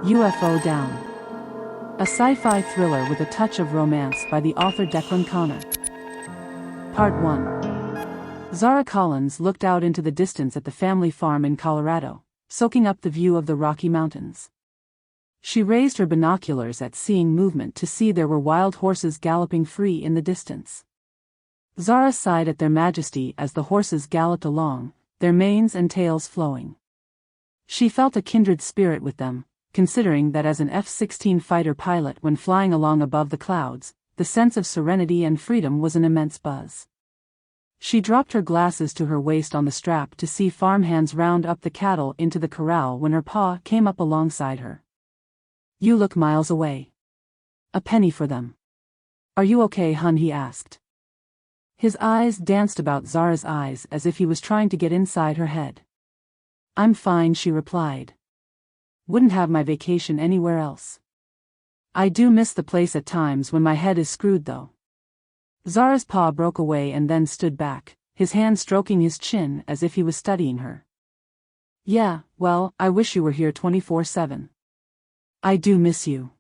UFO Down. A sci-fi thriller with a touch of romance by the author Declan Conner. Part 1. Zara Collins looked out into the distance at the family farm in Colorado, soaking up the view of the Rocky Mountains. She raised her binoculars at seeing movement to see there were wild horses galloping free in the distance. Zara sighed at their majesty as the horses galloped along, their manes and tails flowing. She felt a kindred spirit with them, considering that as an F-16 fighter pilot when flying along above the clouds, the sense of serenity and freedom was an immense buzz. She dropped her glasses to her waist on the strap to see farmhands round up the cattle into the corral when her pa came up alongside her. "You look miles away. A penny for them. Are you okay, hun?" he asked. His eyes danced about Zara's eyes as if he was trying to get inside her head. "I'm fine," she replied. "Wouldn't have my vacation anywhere else. I do miss the place at times when my head is screwed though." Zara's paw broke away and then stood back, his hand stroking his chin as if he was studying her. "Yeah, well, I wish you were here 24/7. I do miss you.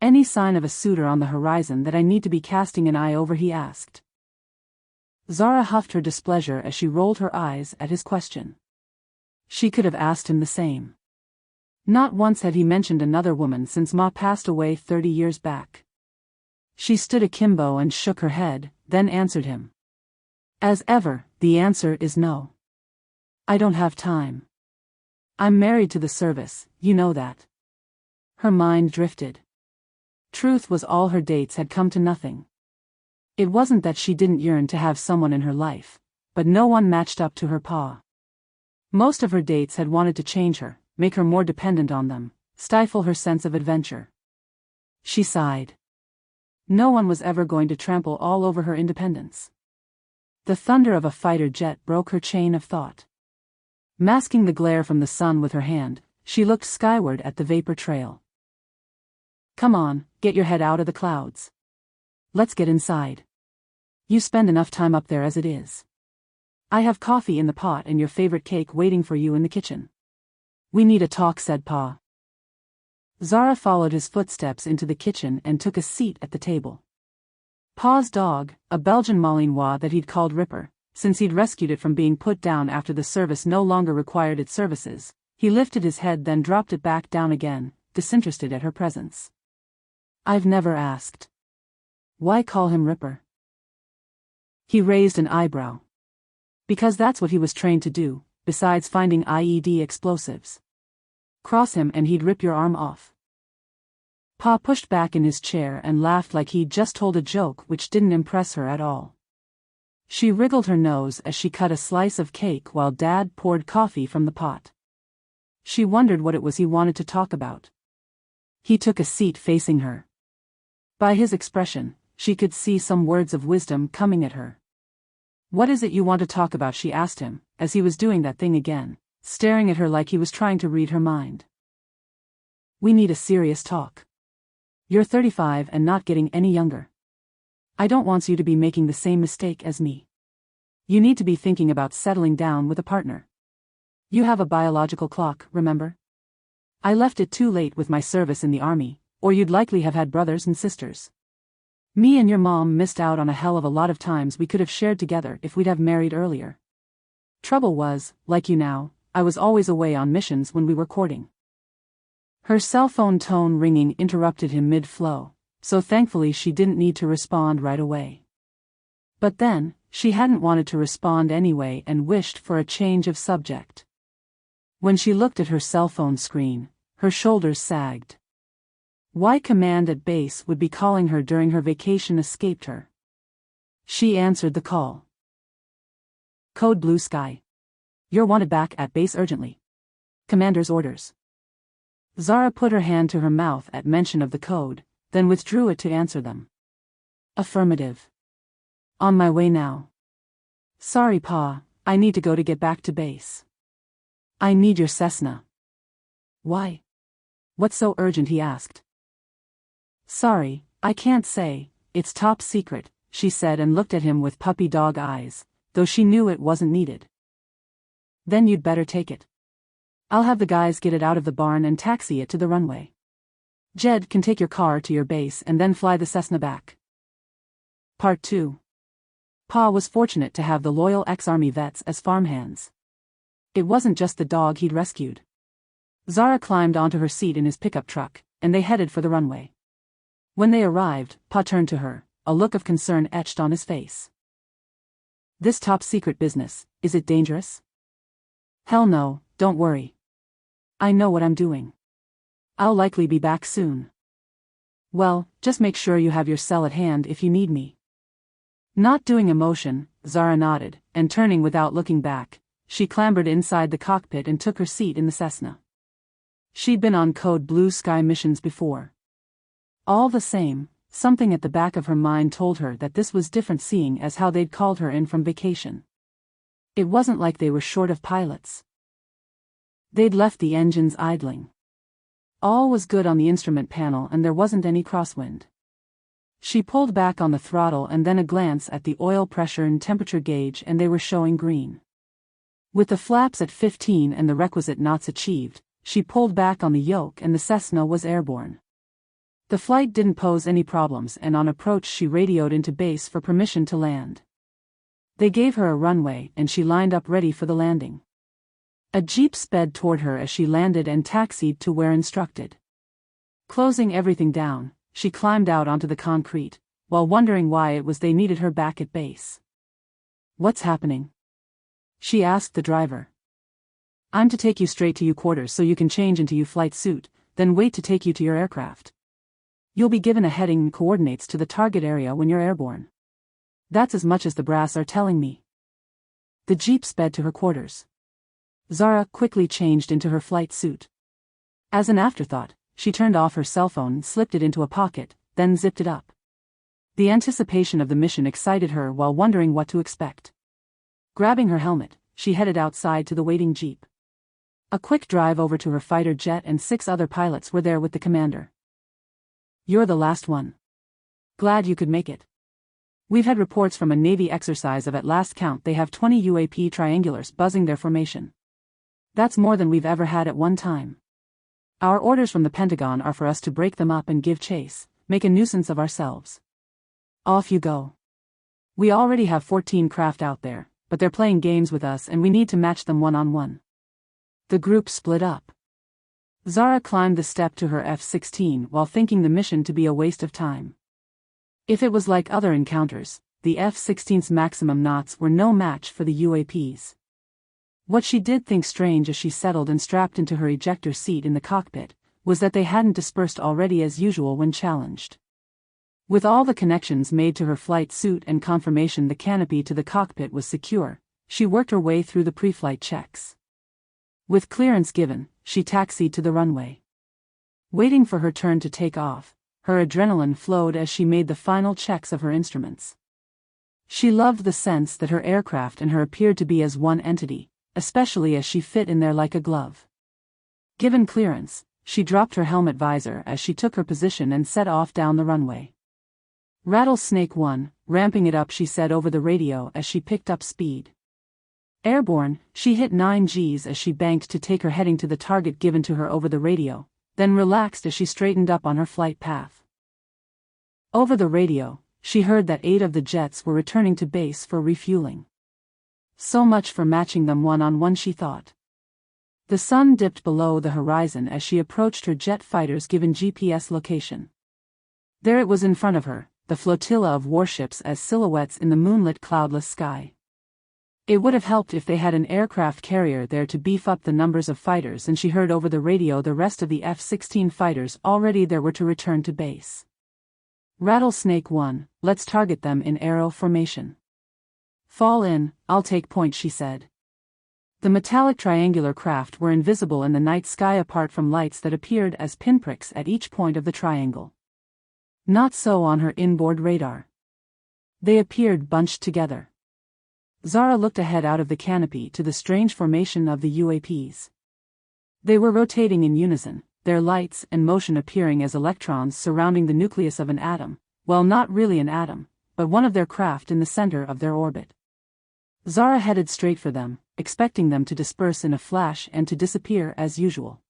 Any sign of a suitor on the horizon that I need to be casting an eye over?" he asked. Zara huffed her displeasure as she rolled her eyes at his question. She could have asked him the same. Not once had he mentioned another woman since Ma passed away 30 years back. She stood akimbo and shook her head, then answered him. "As ever, the answer is no. I don't have time. I'm married to the service, you know that." Her mind drifted. Truth was all her dates had come to nothing. It wasn't that she didn't yearn to have someone in her life, but no one matched up to her pa. Most of her dates had wanted to change her, make her more dependent on them, stifle her sense of adventure. She sighed. No one was ever going to trample all over her independence. The thunder of a fighter jet broke her chain of thought. Masking the glare from the sun with her hand, she looked skyward at the vapor trail. "Come on, get your head out of the clouds. Let's get inside. You spend enough time up there as it is. I have coffee in the pot and your favorite cake waiting for you in the kitchen. We need a talk," said Pa. Zara followed his footsteps into the kitchen and took a seat at the table. Pa's dog, a Belgian Malinois that he'd called Ripper, since he'd rescued it from being put down after the service no longer required its services, he lifted his head then dropped it back down again, disinterested at her presence. "I've never asked. Why call him Ripper?" He raised an eyebrow. "Because that's what he was trained to do, besides finding IED explosives. Cross him and he'd rip your arm off." Pa pushed back in his chair and laughed like he'd just told a joke which didn't impress her at all. She wriggled her nose as she cut a slice of cake while Dad poured coffee from the pot. She wondered what it was he wanted to talk about. He took a seat facing her. By his expression, she could see some words of wisdom coming at her. "What is it you want to talk about?" she asked him, as he was doing that thing again, staring at her like he was trying to read her mind. "We need a serious talk. You're 35 and not getting any younger. I don't want you to be making the same mistake as me. You need to be thinking about settling down with a partner. You have a biological clock, remember? I left it too late with my service in the army, or you'd likely have had brothers and sisters. Me and your mom missed out on a hell of a lot of times we could have shared together if we'd have married earlier. Trouble was, like you now, I was always away on missions when we were courting." Her cell phone tone ringing interrupted him mid-flow, so thankfully she didn't need to respond right away. But then, she hadn't wanted to respond anyway and wished for a change of subject. When she looked at her cell phone screen, her shoulders sagged. Why command at base would be calling her during her vacation escaped her. She answered the call. "Code Blue Sky. You're wanted back at base urgently. Commander's orders." Zara put her hand to her mouth at mention of the code, then withdrew it to answer them. "Affirmative. On my way now. Sorry, Pa, I need to go to get back to base. I need your Cessna." "Why? What's so urgent?" he asked. "Sorry, I can't say, it's top secret," she said and looked at him with puppy dog eyes, though she knew it wasn't needed. "Then you'd better take it. I'll have the guys get it out of the barn and taxi it to the runway. Jed can take your car to your base and then fly the Cessna back. Part 2. Pa was fortunate to have the loyal ex-army vets as farmhands. It wasn't just the dog he'd rescued. Zara climbed onto her seat in his pickup truck, and they headed for the runway. When they arrived, Pa turned to her, a look of concern etched on his face. This top-secret business, is it dangerous? Hell no, don't worry. I know what I'm doing. I'll likely be back soon. Well, just make sure you have your cell at hand if you need me. Not doing emotion, Zara nodded, and turning without looking back, she clambered inside the cockpit and took her seat in the Cessna. She'd been on Code Blue Sky missions before. All the same, something at the back of her mind told her that this was different, seeing as how they'd called her in from vacation. It wasn't like they were short of pilots. They'd left the engines idling. All was good on the instrument panel and there wasn't any crosswind. She pulled back on the throttle and then a glance at the oil pressure and temperature gauge and they were showing green. With the flaps at 15 and the requisite knots achieved, she pulled back on the yoke and the Cessna was airborne. The flight didn't pose any problems and on approach she radioed into base for permission to land. They gave her a runway and she lined up ready for the landing. A jeep sped toward her as she landed and taxied to where instructed. Closing everything down, she climbed out onto the concrete, while wondering why it was they needed her back at base. What's happening? She asked the driver. I'm to take you straight to your quarters so you can change into your flight suit, then wait to take you to your aircraft. You'll be given a heading and coordinates to the target area when you're airborne. That's as much as the brass are telling me. The jeep sped to her quarters. Zara quickly changed into her flight suit. As an afterthought, she turned off her cell phone and slipped it into a pocket, then zipped it up. The anticipation of the mission excited her while wondering what to expect. Grabbing her helmet, she headed outside to the waiting jeep. A quick drive over to her fighter jet and 6 other pilots were there with the commander. You're the last one. Glad you could make it. We've had reports from a Navy exercise of at last count they have 20 UAP triangulars buzzing their formation. That's more than we've ever had at one time. Our orders from the Pentagon are for us to break them up and give chase, make a nuisance of ourselves. Off you go. We already have 14 craft out there, but they're playing games with us and we need to match them one-on-one. The group split up. Zara climbed the step to her F-16 while thinking the mission to be a waste of time. If it was like other encounters, the F-16's maximum knots were no match for the UAPs. What she did think strange as she settled and strapped into her ejector seat in the cockpit, was that they hadn't dispersed already as usual when challenged. With all the connections made to her flight suit and confirmation the canopy to the cockpit was secure, she worked her way through the pre-flight checks. With clearance given, she taxied to the runway. Waiting for her turn to take off, her adrenaline flowed as she made the final checks of her instruments. She loved the sense that her aircraft and her appeared to be as one entity, especially as she fit in there like a glove. Given clearance, she dropped her helmet visor as she took her position and set off down the runway. Rattlesnake 1, ramping it up, she said over the radio as she picked up speed. Airborne, she hit 9 Gs as she banked to take her heading to the target given to her over the radio, then relaxed as she straightened up on her flight path. Over the radio, she heard that 8 of the jets were returning to base for refueling. So much for matching them one-on-one, she thought. The sun dipped below the horizon as she approached her jet fighter's given GPS location. There it was in front of her, the flotilla of warships as silhouettes in the moonlit cloudless sky. It would have helped if they had an aircraft carrier there to beef up the numbers of fighters, and she heard over the radio the rest of the F-16 fighters already there were to return to base. Rattlesnake 1, let's target them in arrow formation. Fall in, I'll take point, she said. The metallic triangular craft were invisible in the night sky apart from lights that appeared as pinpricks at each point of the triangle. Not so on her inboard radar. They appeared bunched together. Zara looked ahead out of the canopy to the strange formation of the UAPs. They were rotating in unison, their lights and motion appearing as electrons surrounding the nucleus of an atom, well, not really an atom, but one of their craft in the center of their orbit. Zara headed straight for them, expecting them to disperse in a flash and to disappear as usual.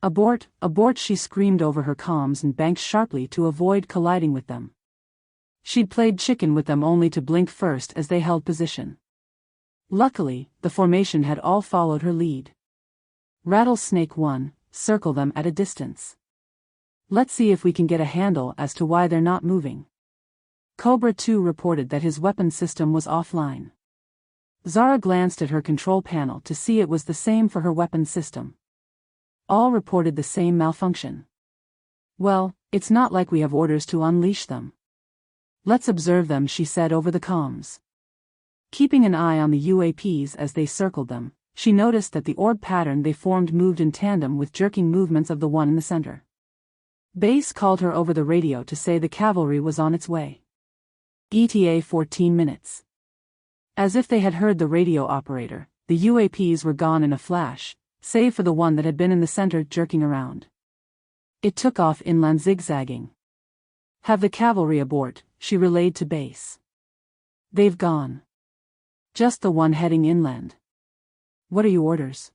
"Abort, abort," she screamed over her comms and banked sharply to avoid colliding with them. She'd played chicken with them only to blink first as they held position. Luckily, the formation had all followed her lead. Rattlesnake 1, circle them at a distance. Let's see if we can get a handle as to why they're not moving. Cobra 2 reported that his weapon system was offline. Zara glanced at her control panel to see it was the same for her weapon system. All reported the same malfunction. "Well, it's not like we have orders to unleash them. Let's observe them," she said over the comms. Keeping an eye on the UAPs as they circled them, she noticed that the orb pattern they formed moved in tandem with jerking movements of the one in the center. Base called her over the radio to say the cavalry was on its way. ETA 14 minutes. As if they had heard the radio operator, the UAPs were gone in a flash, save for the one that had been in the center jerking around. It took off inland zigzagging. "Have the cavalry abort," she relayed to base. "They've gone. Just the one heading inland." "What are your orders?"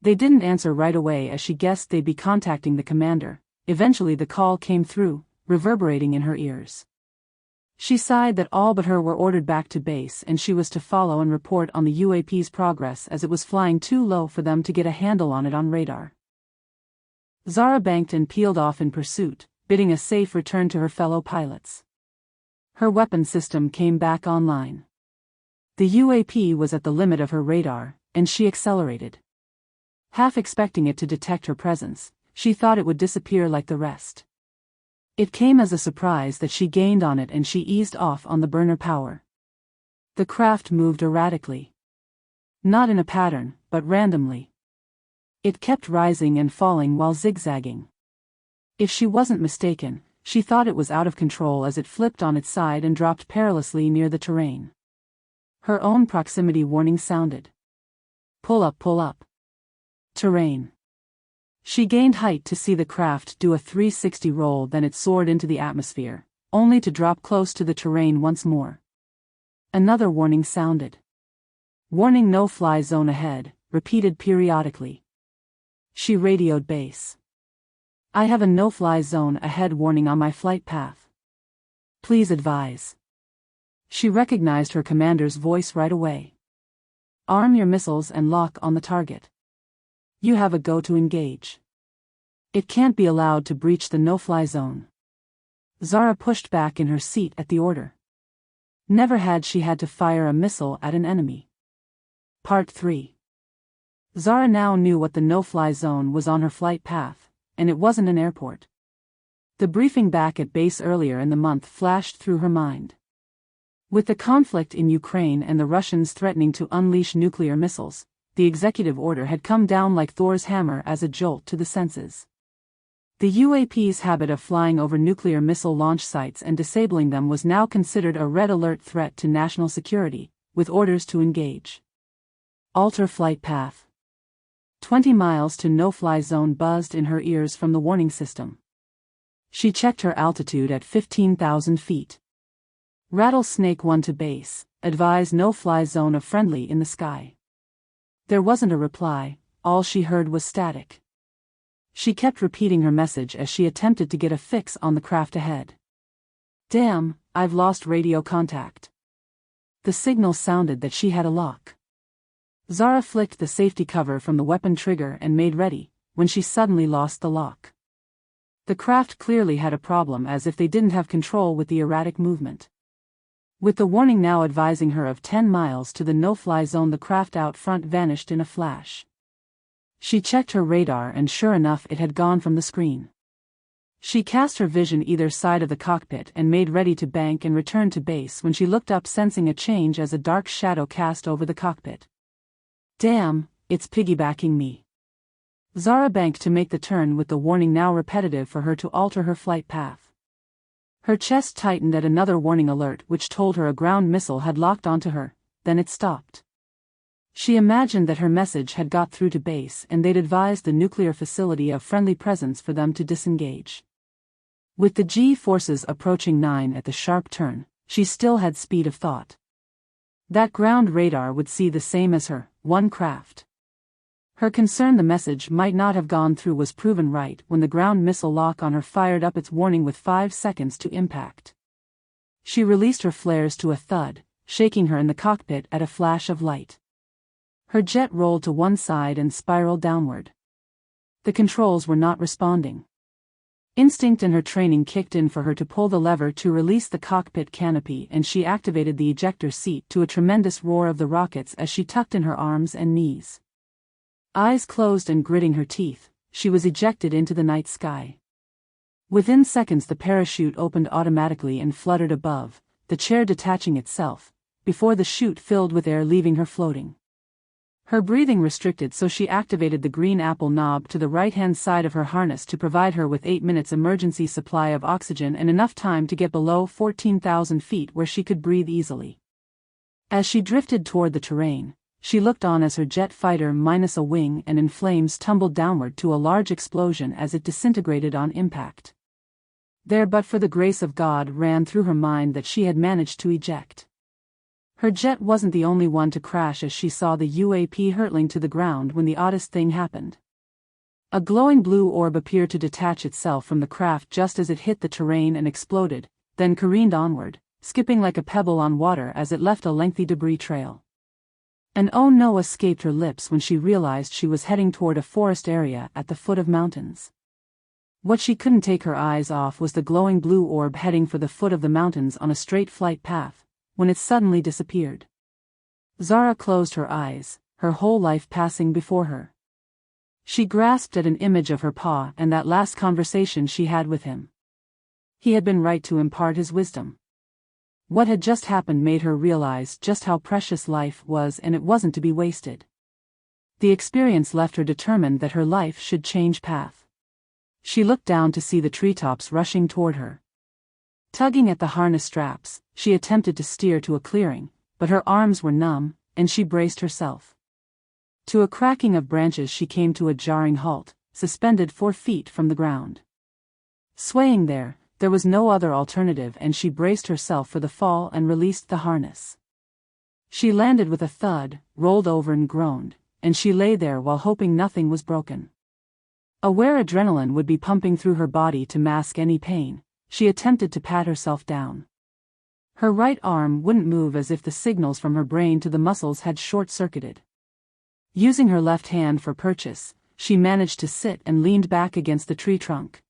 They didn't answer right away as she guessed they'd be contacting the commander. Eventually the call came through, reverberating in her ears. She sighed that all but her were ordered back to base and she was to follow and report on the UAP's progress as it was flying too low for them to get a handle on it on radar. Zara banked and peeled off in pursuit, bidding a safe return to her fellow pilots. Her weapon system came back online. The UAP was at the limit of her radar, and she accelerated. Half expecting it to detect her presence, she thought it would disappear like the rest. It came as a surprise that she gained on it and she eased off on the burner power. The craft moved erratically. Not in a pattern, but randomly. It kept rising and falling while zigzagging. If she wasn't mistaken, she thought it was out of control as it flipped on its side and dropped perilously near the terrain. Her own proximity warning sounded. "Pull up, pull up." Terrain. She gained height to see the craft do a 360 roll, then it soared into the atmosphere, only to drop close to the terrain once more. Another warning sounded. "Warning, no-fly zone ahead," repeated periodically. She radioed base. "I have a no-fly zone ahead warning on my flight path. Please advise." She recognized her commander's voice right away. "Arm your missiles and lock on the target. You have a go to engage. It can't be allowed to breach the no-fly zone." Zara pushed back in her seat at the order. Never had she had to fire a missile at an enemy. Part 3. Zara now knew what the no-fly zone was on her flight path, and it wasn't an airport. The briefing back at base earlier in the month flashed through her mind. With the conflict in Ukraine and the Russians threatening to unleash nuclear missiles, the executive order had come down like Thor's hammer as a jolt to the senses. The UAP's habit of flying over nuclear missile launch sites and disabling them was now considered a red alert threat to national security, with orders to engage. Alter flight path. 20 miles to no-fly zone buzzed in her ears from the warning system. She checked her altitude at 15,000 feet. Rattlesnake 1 to base, advise no-fly zone of friendly in the sky. There wasn't a reply, all she heard was static. She kept repeating her message as she attempted to get a fix on the craft ahead. "Damn, I've lost radio contact." The signal sounded that she had a lock. Zara flicked the safety cover from the weapon trigger and made ready, when she suddenly lost the lock. The craft clearly had a problem, as if they didn't have control with the erratic movement. With the warning now advising her of 10 miles to the no-fly zone, the craft out front vanished in a flash. She checked her radar and sure enough it had gone from the screen. She cast her vision either side of the cockpit and made ready to bank and return to base when she looked up, sensing a change as a dark shadow cast over the cockpit. "Damn, it's piggybacking me." Zara banked to make the turn with the warning now repetitive for her to alter her flight path. Her chest tightened at another warning alert which told her a ground missile had locked onto her, then it stopped. She imagined that her message had got through to base and they'd advised the nuclear facility of friendly presence for them to disengage. With the G forces approaching 9 at the sharp turn, she still had speed of thought. That ground radar would see the same as her, one craft. Her concern the message might not have gone through was proven right when the ground missile lock on her fired up its warning with 5 seconds to impact. She released her flares to a thud, shaking her in the cockpit at a flash of light. Her jet rolled to one side and spiraled downward. The controls were not responding. Instinct and her training kicked in for her to pull the lever to release the cockpit canopy, and she activated the ejector seat to a tremendous roar of the rockets as she tucked in her arms and knees. Eyes closed and gritting her teeth, she was ejected into the night sky. Within seconds the parachute opened automatically and fluttered above, the chair detaching itself, before the chute filled with air leaving her floating. Her breathing restricted, so she activated the green apple knob to the right-hand side of her harness to provide her with 8 minutes emergency supply of oxygen and enough time to get below 14,000 feet where she could breathe easily. As she drifted toward the terrain, she looked on as her jet fighter minus a wing and in flames tumbled downward to a large explosion as it disintegrated on impact. There but for the grace of God ran through her mind that she had managed to eject. Her jet wasn't the only one to crash as she saw the UAP hurtling to the ground when the oddest thing happened. A glowing blue orb appeared to detach itself from the craft just as it hit the terrain and exploded, then careened onward, skipping like a pebble on water as it left a lengthy debris trail. An oh no escaped her lips when she realized she was heading toward a forest area at the foot of mountains. What she couldn't take her eyes off was the glowing blue orb heading for the foot of the mountains on a straight flight path, when it suddenly disappeared. Zara closed her eyes, her whole life passing before her. She grasped at an image of her pa and that last conversation she had with him. He had been right to impart his wisdom. What had just happened made her realize just how precious life was, and it wasn't to be wasted. The experience left her determined that her life should change path. She looked down to see the treetops rushing toward her. Tugging at the harness straps, she attempted to steer to a clearing, but her arms were numb, and she braced herself. To a cracking of branches she came to a jarring halt, suspended 4 feet from the ground. Swaying there was no other alternative, and she braced herself for the fall and released the harness. She landed with a thud, rolled over and groaned, and she lay there while hoping nothing was broken. Aware adrenaline would be pumping through her body to mask any pain, she attempted to pat herself down. Her right arm wouldn't move, as if the signals from her brain to the muscles had short-circuited. Using her left hand for purchase, she managed to sit and leaned back against the tree trunk.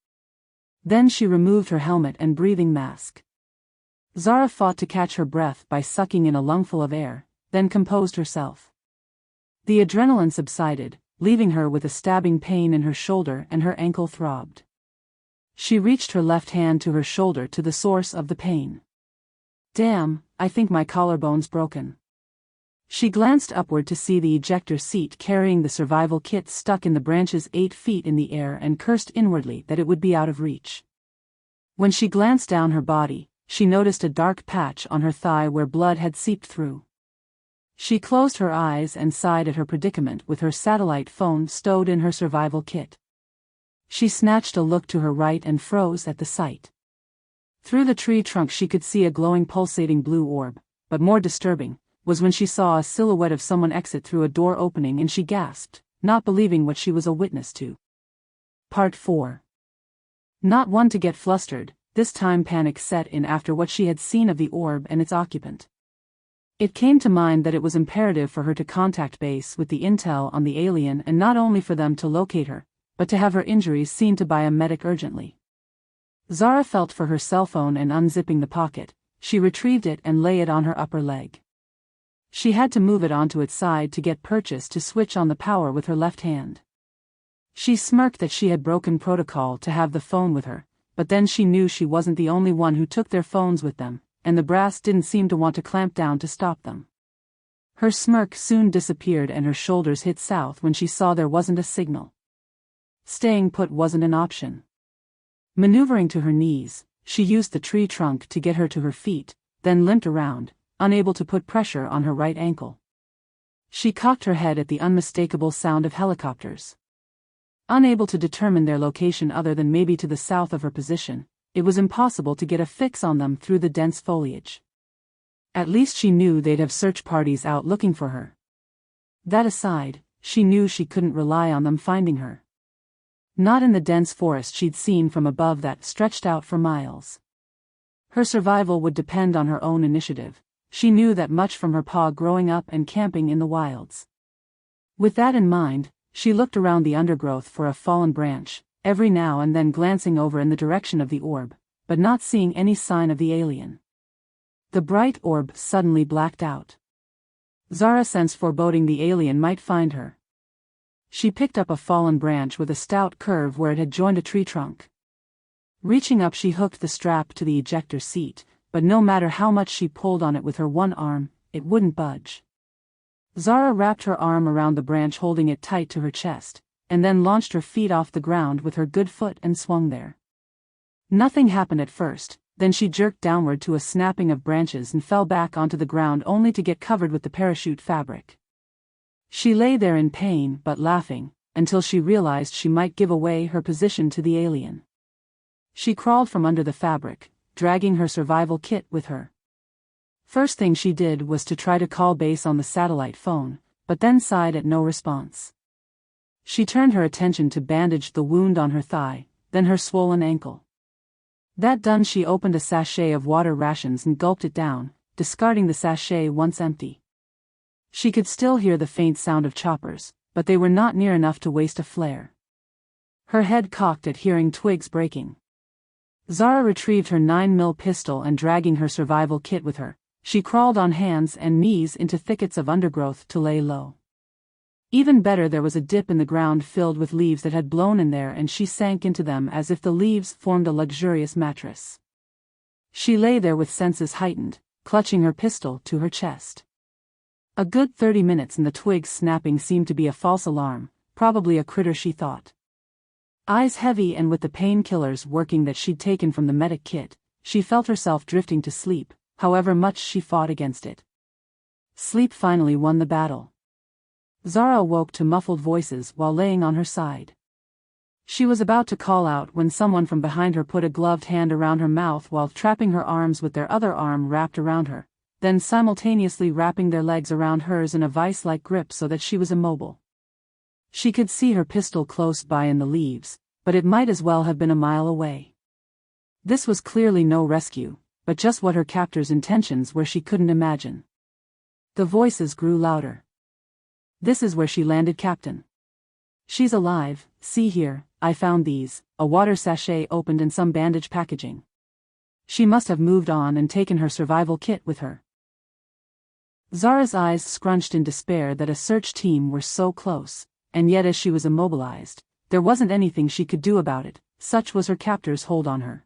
Then she removed her helmet and breathing mask. Zara fought to catch her breath by sucking in a lungful of air, then composed herself. The adrenaline subsided, leaving her with a stabbing pain in her shoulder, and her ankle throbbed. She reached her left hand to her shoulder to the source of the pain. Damn, I think my collarbone's broken. She glanced upward to see the ejector seat carrying the survival kit stuck in the branches 8 feet in the air and cursed inwardly that it would be out of reach. When she glanced down her body, she noticed a dark patch on her thigh where blood had seeped through. She closed her eyes and sighed at her predicament with her satellite phone stowed in her survival kit. She snatched a look to her right and froze at the sight. Through the tree trunk she could see a glowing pulsating blue orb, but more disturbing was when she saw a silhouette of someone exit through a door opening, and she gasped, not believing what she was a witness to. Part 4. Not one to get flustered, this time panic set in after what she had seen of the orb and its occupant. It came to mind that it was imperative for her to contact base with the intel on the alien, and not only for them to locate her, but to have her injuries seen to by a medic urgently. Zara felt for her cell phone and unzipping the pocket, she retrieved it and lay it on her upper leg. She had to move it onto its side to get purchase to switch on the power with her left hand. She smirked that she had broken protocol to have the phone with her, but then she knew she wasn't the only one who took their phones with them, and the brass didn't seem to want to clamp down to stop them. Her smirk soon disappeared and her shoulders hit south when she saw there wasn't a signal. Staying put wasn't an option. Maneuvering to her knees, she used the tree trunk to get her to her feet, then limped around, unable to put pressure on her right ankle. She cocked her head at the unmistakable sound of helicopters. Unable to determine their location other than maybe to the south of her position, it was impossible to get a fix on them through the dense foliage. At least she knew they'd have search parties out looking for her. That aside, she knew she couldn't rely on them finding her. Not in the dense forest she'd seen from above that stretched out for miles. Her survival would depend on her own initiative. She knew that much from her pa growing up and camping in the wilds. With that in mind, she looked around the undergrowth for a fallen branch, every now and then glancing over in the direction of the orb, but not seeing any sign of the alien. The bright orb suddenly blacked out. Zara sensed foreboding the alien might find her. She picked up a fallen branch with a stout curve where it had joined a tree trunk. Reaching up, she hooked the strap to the ejector seat, but no matter how much she pulled on it with her one arm, it wouldn't budge. Zara wrapped her arm around the branch, holding it tight to her chest, and then launched her feet off the ground with her good foot and swung there. Nothing happened at first, then she jerked downward to a snapping of branches and fell back onto the ground only to get covered with the parachute fabric. She lay there in pain but laughing, until she realized she might give away her position to the alien. She crawled from under the fabric, dragging her survival kit with her. First thing she did was to try to call base on the satellite phone, but then sighed at no response. She turned her attention to bandage the wound on her thigh, then her swollen ankle. That done, she opened a sachet of water rations and gulped it down, discarding the sachet once empty. She could still hear the faint sound of choppers, but they were not near enough to waste a flare. Her head cocked at hearing twigs breaking. Zara retrieved her 9mm pistol and, dragging her survival kit with her, she crawled on hands and knees into thickets of undergrowth to lay low. Even better, there was a dip in the ground filled with leaves that had blown in there, and she sank into them as if the leaves formed a luxurious mattress. She lay there with senses heightened, clutching her pistol to her chest. A good 30 minutes and the twigs snapping seemed to be a false alarm, probably a critter, she thought. Eyes heavy and with the painkillers working that she'd taken from the medic kit, she felt herself drifting to sleep, however much she fought against it. Sleep finally won the battle. Zara awoke to muffled voices while laying on her side. She was about to call out when someone from behind her put a gloved hand around her mouth while trapping her arms with their other arm wrapped around her, then simultaneously wrapping their legs around hers in a vice-like grip so that she was immobile. She could see her pistol close by in the leaves, but it might as well have been a mile away. This was clearly no rescue, but just what her captor's intentions were she couldn't imagine. The voices grew louder. "This is where she landed, Captain. She's alive, see here, I found these," a water sachet opened and some bandage packaging. "She must have moved on and taken her survival kit with her." Zara's eyes scrunched in despair that a search team were so close, and yet as she was immobilized, there wasn't anything she could do about it, such was her captor's hold on her.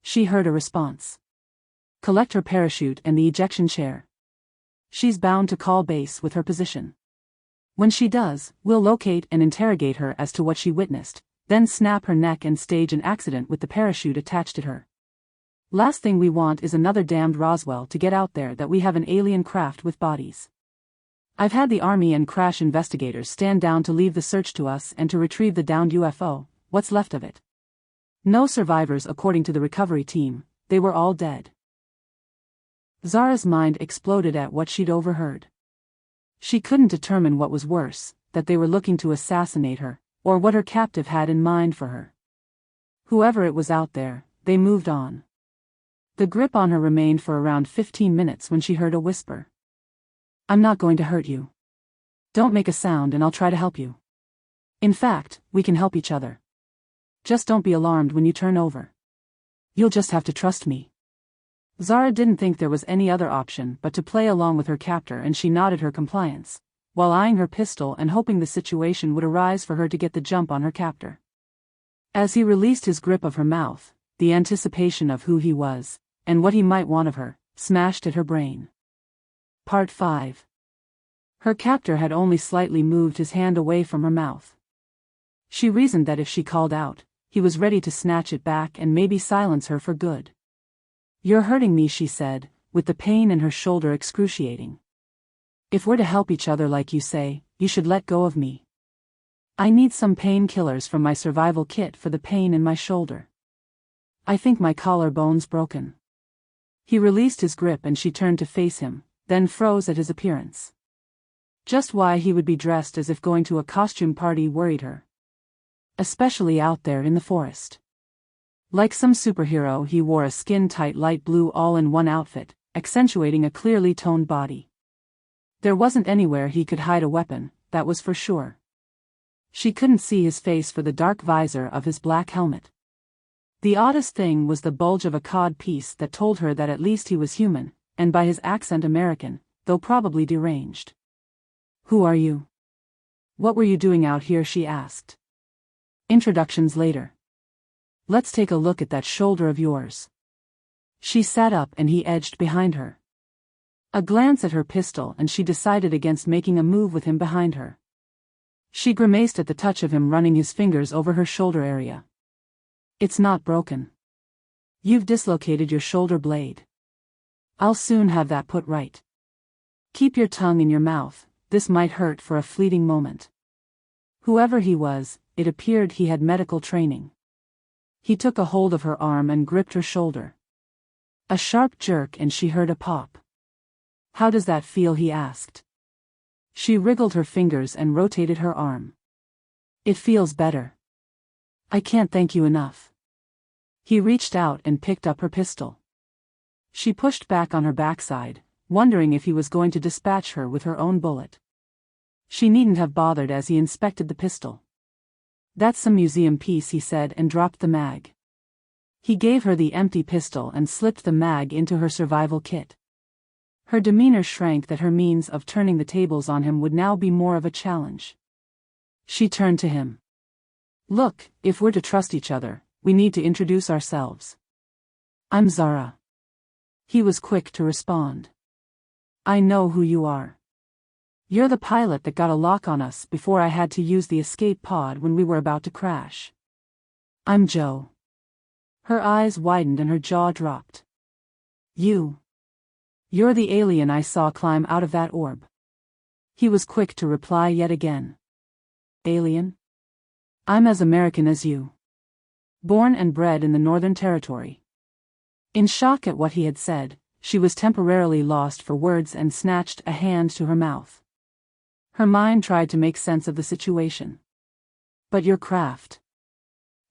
She heard a response. "Collect her parachute and the ejection chair. She's bound to call base with her position. When she does, we'll locate and interrogate her as to what she witnessed, then snap her neck and stage an accident with the parachute attached to her. Last thing we want is another damned Roswell to get out there that we have an alien craft with bodies. I've had the Army and crash investigators stand down to leave the search to us and to retrieve the downed UFO, what's left of it. No survivors according to the recovery team, they were all dead." Zara's mind exploded at what she'd overheard. She couldn't determine what was worse, that they were looking to assassinate her, or what her captive had in mind for her. Whoever it was out there, they moved on. The grip on her remained for around 15 minutes when she heard a whisper. "I'm not going to hurt you. Don't make a sound and I'll try to help you. In fact, we can help each other. Just don't be alarmed when you turn over. You'll just have to trust me." Zara didn't think there was any other option but to play along with her captor, and she nodded her compliance, while eyeing her pistol and hoping the situation would arise for her to get the jump on her captor. As he released his grip of her mouth, the anticipation of who he was, and what he might want of her, smashed at her brain. Part 5. Her captor had only slightly moved his hand away from her mouth. She reasoned that if she called out, he was ready to snatch it back and maybe silence her for good. "You're hurting me," she said, with the pain in her shoulder excruciating. "If we're to help each other like you say, you should let go of me. I need some painkillers from my survival kit for the pain in my shoulder. I think my collarbone's broken." He released his grip and she turned to face him, then froze at his appearance. Just why he would be dressed as if going to a costume party worried her. Especially out there in the forest. Like some superhero, he wore a skin-tight light blue all-in-one outfit, accentuating a clearly toned body. There wasn't anywhere he could hide a weapon, that was for sure. She couldn't see his face for the dark visor of his black helmet. The oddest thing was the bulge of a cod piece that told her that at least he was human, and by his accent American, though probably deranged. "Who are you? What were you doing out here?" she asked. "Introductions later. Let's take a look at that shoulder of yours." She sat up and he edged behind her. A glance at her pistol and she decided against making a move with him behind her. She grimaced at the touch of him running his fingers over her shoulder area. "It's not broken. You've dislocated your shoulder blade. I'll soon have that put right. Keep your tongue in your mouth, this might hurt for a fleeting moment." Whoever he was, it appeared he had medical training. He took a hold of her arm and gripped her shoulder. A sharp jerk and she heard a pop. "How does that feel?" he asked. She wriggled her fingers and rotated her arm. "It feels better. I can't thank you enough." He reached out and picked up her pistol. She pushed back on her backside, wondering if he was going to dispatch her with her own bullet. She needn't have bothered as he inspected the pistol. "That's some museum piece," he said and dropped the mag. He gave her the empty pistol and slipped the mag into her survival kit. Her demeanor shrank that her means of turning the tables on him would now be more of a challenge. She turned to him. "Look, if we're to trust each other, we need to introduce ourselves. I'm Zara." He was quick to respond. "I know who you are. You're the pilot that got a lock on us before I had to use the escape pod when we were about to crash." "I'm Joe." Her eyes widened and her jaw dropped. You're the alien I saw climb out of that orb." He was quick to reply yet again. "Alien? I'm as American as you. Born and bred in the Northern Territory." In shock at what he had said, she was temporarily lost for words and snatched a hand to her mouth. Her mind tried to make sense of the situation. "But your craft.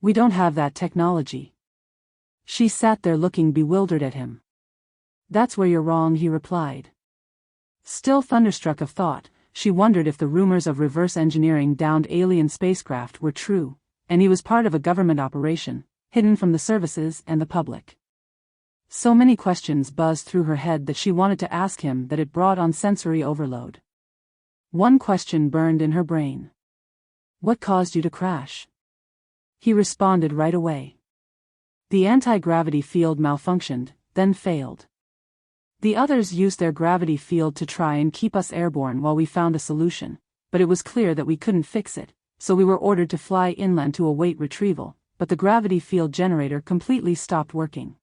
We don't have that technology." She sat there looking bewildered at him. "That's where you're wrong," he replied. Still thunderstruck of thought, she wondered if the rumors of reverse engineering downed alien spacecraft were true, and he was part of a government operation, hidden from the services and the public. So many questions buzzed through her head that she wanted to ask him that it brought on sensory overload. One question burned in her brain. "What caused you to crash?" He responded right away. "The anti-gravity field malfunctioned, then failed. The others used their gravity field to try and keep us airborne while we found a solution, but it was clear that we couldn't fix it, so we were ordered to fly inland to await retrieval, but the gravity field generator completely stopped working."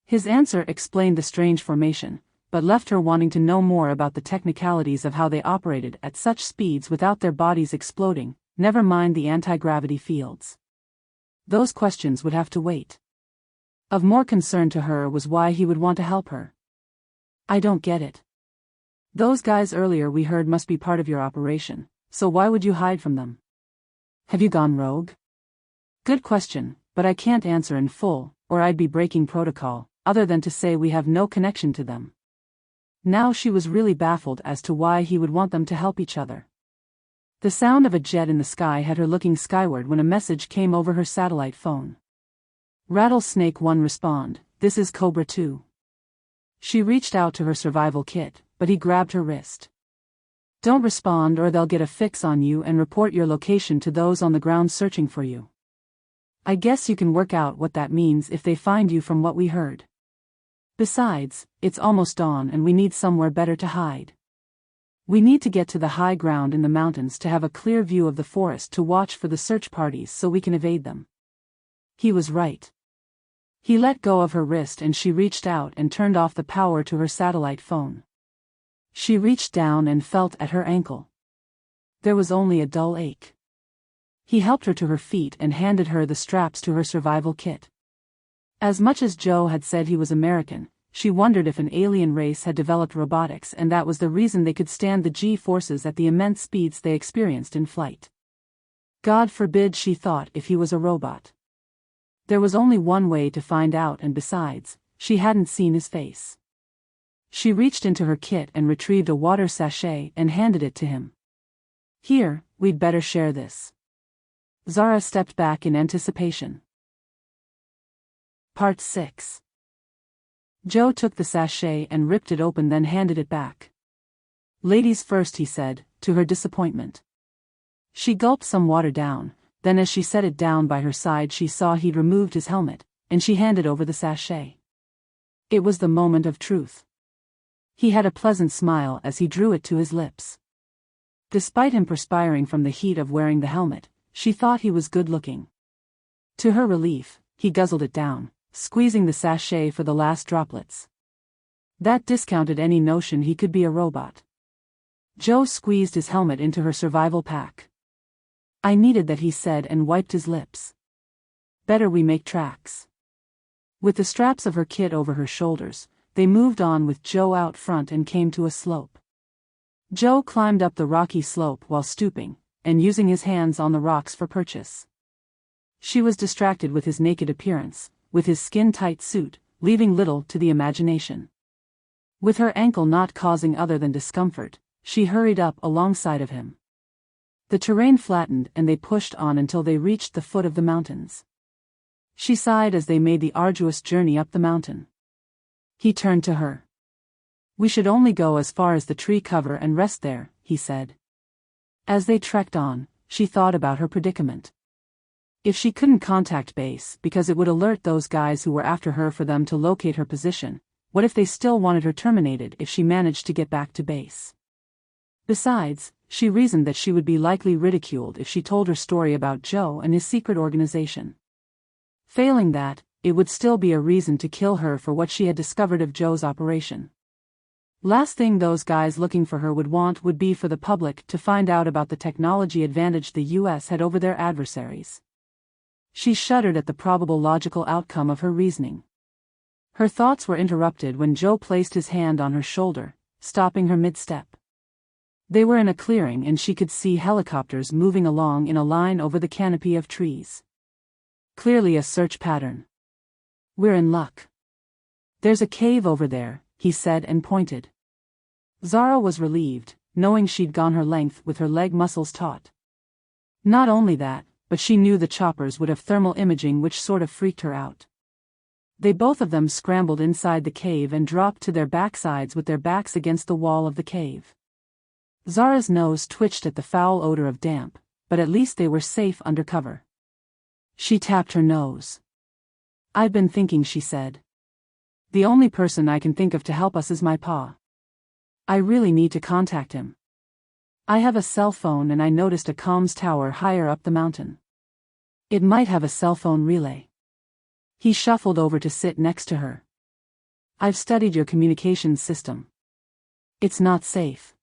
His answer explained the strange formation, but left her wanting to know more about the technicalities of how they operated at such speeds without their bodies exploding, never mind the anti-gravity fields. Those questions would have to wait. Of more concern to her was why he would want to help her. "I don't get it. Those guys earlier we heard must be part of your operation, so why would you hide from them? Have you gone rogue?" "Good question, but I can't answer in full, or I'd be breaking protocol, other than to say we have no connection to them." Now she was really baffled as to why he would want them to help each other. The sound of a jet in the sky had her looking skyward when a message came over her satellite phone. "Rattlesnake 1 respond, this is Cobra 2. She reached out to her survival kit, but he grabbed her wrist. "Don't respond or they'll get a fix on you and report your location to those on the ground searching for you. I guess you can work out what that means if they find you from what we heard. Besides, it's almost dawn and we need somewhere better to hide. We need to get to the high ground in the mountains to have a clear view of the forest to watch for the search parties so we can evade them." He was right. He let go of her wrist and she reached out and turned off the power to her satellite phone. She reached down and felt at her ankle. There was only a dull ache. He helped her to her feet and handed her the straps to her survival kit. As much as Joe had said he was American, she wondered if an alien race had developed robotics and that was the reason they could stand the G-forces at the immense speeds they experienced in flight. God forbid, she thought, if he was a robot. There was only one way to find out, and besides, she hadn't seen his face. She reached into her kit and retrieved a water sachet and handed it to him. "Here, we'd better share this." Zara stepped back in anticipation. Part 6. Joe took the sachet and ripped it open, then handed it back. "Ladies first," he said, to her disappointment. She gulped some water down, then as she set it down by her side she saw he'd removed his helmet, and she handed over the sachet. It was the moment of truth. He had a pleasant smile as he drew it to his lips. Despite him perspiring from the heat of wearing the helmet, she thought he was good-looking. To her relief, he guzzled it down, squeezing the sachet for the last droplets. That discounted any notion he could be a robot. Joe squeezed his helmet into her survival pack. "I needed that," he said and wiped his lips. "Better we make tracks." With the straps of her kit over her shoulders, they moved on with Joe out front and came to a slope. Joe climbed up the rocky slope while stooping, and using his hands on the rocks for purchase. She was distracted with his naked appearance, with his skin-tight suit, leaving little to the imagination. With her ankle not causing other than discomfort, she hurried up alongside of him. The terrain flattened and they pushed on until they reached the foot of the mountains. She sighed as they made the arduous journey up the mountain. He turned to her. "We should only go as far as the tree cover and rest there," he said. As they trekked on, she thought about her predicament. If she couldn't contact base because it would alert those guys who were after her for them to locate her position, what if they still wanted her terminated if she managed to get back to base? Besides, she reasoned that she would be likely ridiculed if she told her story about Joe and his secret organization. Failing that, it would still be a reason to kill her for what she had discovered of Joe's operation. Last thing those guys looking for her would want would be for the public to find out about the technology advantage the US had over their adversaries. She shuddered at the probable logical outcome of her reasoning. Her thoughts were interrupted when Joe placed his hand on her shoulder, stopping her mid-step. They were in a clearing and she could see helicopters moving along in a line over the canopy of trees. Clearly a search pattern. "We're in luck. There's a cave over there," he said and pointed. Zara was relieved, knowing she'd gone her length with her leg muscles taut. Not only that, but she knew the choppers would have thermal imaging, which sort of freaked her out. They both of them scrambled inside the cave and dropped to their backsides with their backs against the wall of the cave. Zara's nose twitched at the foul odor of damp, but at least they were safe under cover. She tapped her nose. "I've been thinking," she said. "The only person I can think of to help us is my pa. I really need to contact him. I have a cell phone and I noticed a comms tower higher up the mountain. It might have a cell phone relay." He shuffled over to sit next to her. "I've studied your communications system. It's not safe.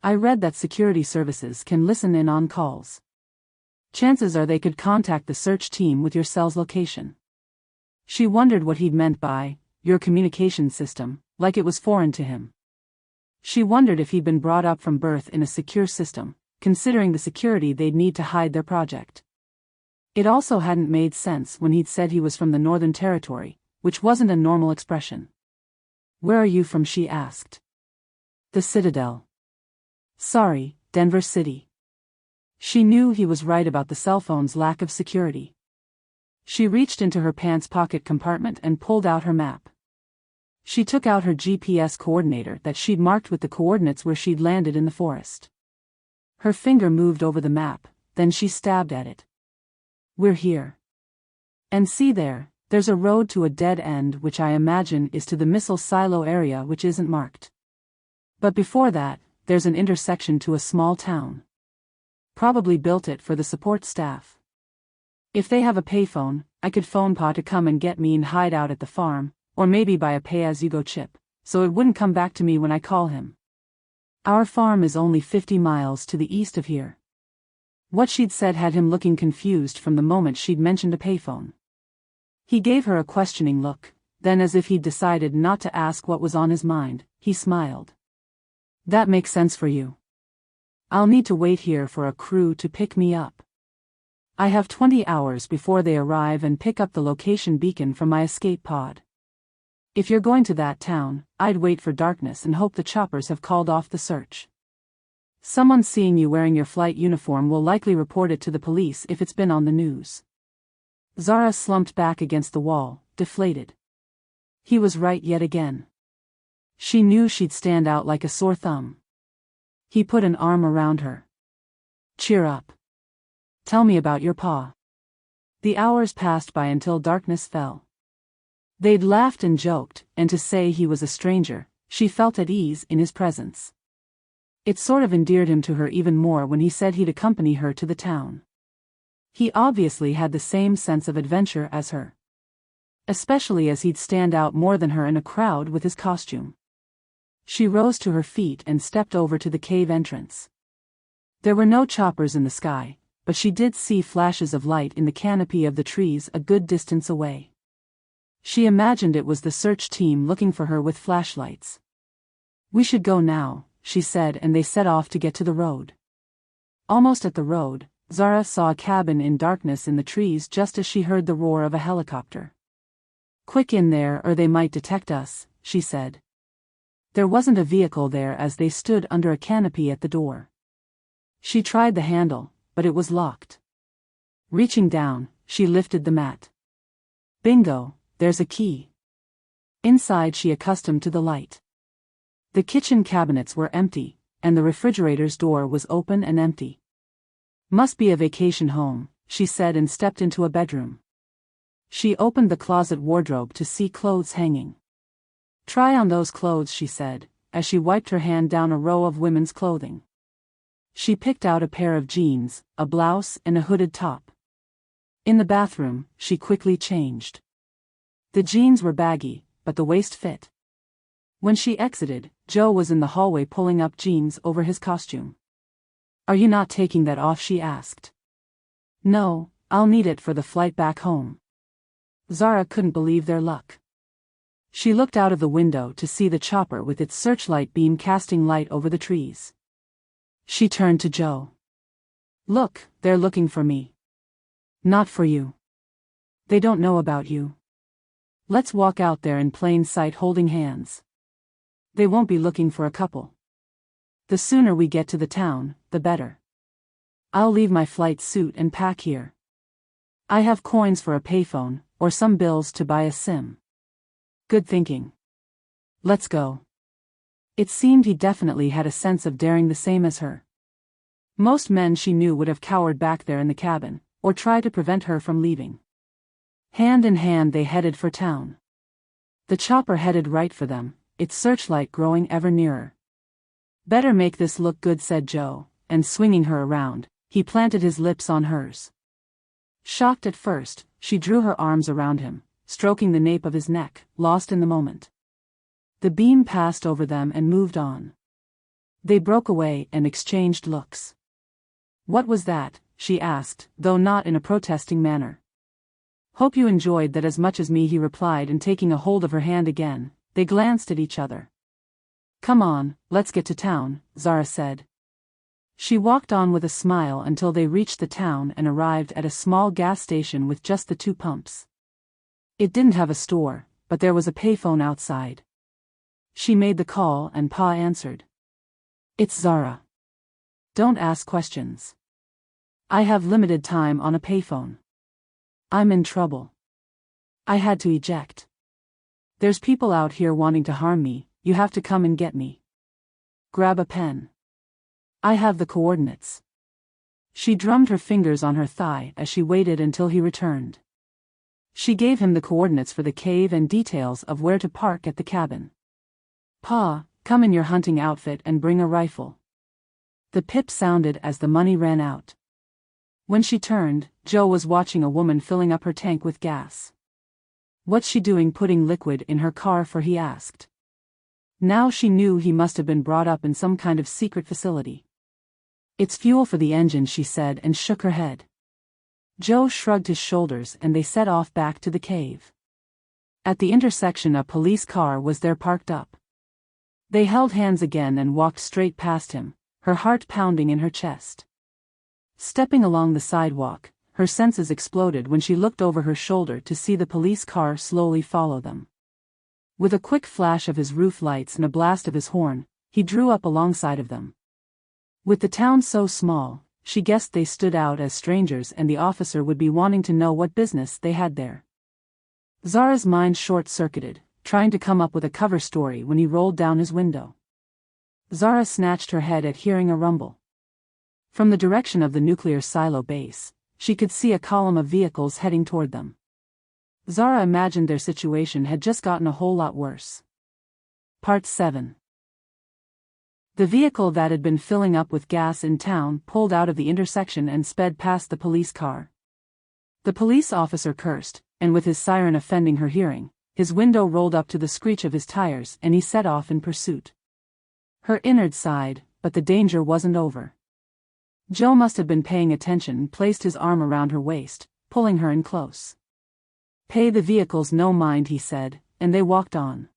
I read that security services can listen in on calls. Chances are they could contact the search team with your cell's location." She wondered what he'd meant by your communication system, like it was foreign to him. She wondered if he'd been brought up from birth in a secure system, considering the security they'd need to hide their project. It also hadn't made sense when he'd said he was from the Northern Territory, which wasn't a normal expression. "Where are you from?" she asked. "The Citadel." "Sorry, Denver City." She knew he was right about the cell phone's lack of security. She reached into her pants pocket compartment and pulled out her map. She took out her GPS coordinator that she'd marked with the coordinates where she'd landed in the forest. Her finger moved over the map, then she stabbed at it. "We're here. And see there, there's a road to a dead end which I imagine is to the missile silo area which isn't marked. But before that, there's an intersection to a small town. Probably built it for the support staff. If they have a payphone, I could phone Pa to come and get me and hide out at the farm, or maybe buy a pay-as-you-go chip, so it wouldn't come back to me when I call him. Our farm is only 50 miles to the east of here." What she'd said had him looking confused from the moment she'd mentioned a payphone. He gave her a questioning look, Then, as if he'd decided not to ask what was on his mind, he smiled. That makes sense for you. I'll need to wait here for a crew to pick me up. I have 20 hours before they arrive and pick up the location beacon from my escape pod. If you're going to that town, I'd wait for darkness and hope the choppers have called off the search. Someone seeing you wearing your flight uniform will likely report it to the police if it's been on the news. Zara slumped back against the wall, deflated. He was right yet again. She knew she'd stand out like a sore thumb. He put an arm around her. Cheer up. Tell me about your pa. The hours passed by until darkness fell. They'd laughed and joked, and to say he was a stranger, she felt at ease in his presence. It sort of endeared him to her even more when he said he'd accompany her to the town. He obviously had the same sense of adventure as her. Especially as he'd stand out more than her in a crowd with his costume. She rose to her feet and stepped over to the cave entrance. There were no choppers in the sky, but she did see flashes of light in the canopy of the trees a good distance away. She imagined it was the search team looking for her with flashlights. We should go now, she said, and they set off to get to the road. Almost at the road, Zara saw a cabin in darkness in the trees just as she heard the roar of a helicopter. Quick in there or they might detect us, she said. There wasn't a vehicle there as they stood under a canopy at the door. She tried the handle, but it was locked. Reaching down, she lifted the mat. Bingo, there's a key. Inside she accustomed to the light. The kitchen cabinets were empty, and the refrigerator's door was open and empty. Must be a vacation home, she said and stepped into a bedroom. She opened the closet wardrobe to see clothes hanging. Try on those clothes, she said, as she wiped her hand down a row of women's clothing. She picked out a pair of jeans, a blouse and a hooded top. In the bathroom, she quickly changed. The jeans were baggy, but the waist fit. When she exited, Joe was in the hallway pulling up jeans over his costume. Are you not taking that off? She asked. No, I'll need it for the flight back home. Zara couldn't believe their luck. She looked out of the window to see the chopper with its searchlight beam casting light over the trees. She turned to Joe. Look, they're looking for me. Not for you. They don't know about you. Let's walk out there in plain sight holding hands. They won't be looking for a couple. The sooner we get to the town, the better. I'll leave my flight suit and pack here. I have coins for a payphone, or some bills to buy a SIM. Good thinking. Let's go. It seemed he definitely had a sense of daring the same as her. Most men she knew would have cowered back there in the cabin, or tried to prevent her from leaving. Hand in hand they headed for town. The chopper headed right for them, its searchlight growing ever nearer. Better make this look good, said Joe, and swinging her around, he planted his lips on hers. Shocked at first, she drew her arms around him, stroking the nape of his neck, lost in the moment. The beam passed over them and moved on. They broke away and exchanged looks. What was that? She asked, though not in a protesting manner. Hope you enjoyed that as much as me, he replied, and taking a hold of her hand again, they glanced at each other. Come on, let's get to town, Zara said. She walked on with a smile until they reached the town and arrived at a small gas station with just the two pumps. It didn't have a store, but there was a payphone outside. She made the call and Pa answered. It's Zara. Don't ask questions. I have limited time on a payphone. I'm in trouble. I had to eject. There's people out here wanting to harm me, you have to come and get me. Grab a pen. I have the coordinates. She drummed her fingers on her thigh as she waited until he returned. She gave him the coordinates for the cave and details of where to park at the cabin. Pa, come in your hunting outfit and bring a rifle. The pip sounded as the money ran out. When she turned, Joe was watching a woman filling up her tank with gas. What's she doing putting liquid in her car for? He asked. Now she knew he must have been brought up in some kind of secret facility. It's fuel for the engine, she said and shook her head. Joe shrugged his shoulders and they set off back to the cave. At the intersection a police car was there parked up. They held hands again and walked straight past him, her heart pounding in her chest. Stepping along the sidewalk, her senses exploded when she looked over her shoulder to see the police car slowly follow them. With a quick flash of his roof lights and a blast of his horn, he drew up alongside of them. With the town so small, she guessed they stood out as strangers and the officer would be wanting to know what business they had there. Zara's mind short-circuited, trying to come up with a cover story when he rolled down his window. Zara snatched her head at hearing a rumble. From the direction of the nuclear silo base, she could see a column of vehicles heading toward them. Zara imagined their situation had just gotten a whole lot worse. Part 7. The vehicle that had been filling up with gas in town pulled out of the intersection and sped past the police car. The police officer cursed, and with his siren offending her hearing, his window rolled up to the screech of his tires and he set off in pursuit. Her innards sighed, but the danger wasn't over. Joe must have been paying attention and placed his arm around her waist, pulling her in close. "Pay the vehicles no mind," he said, and they walked on.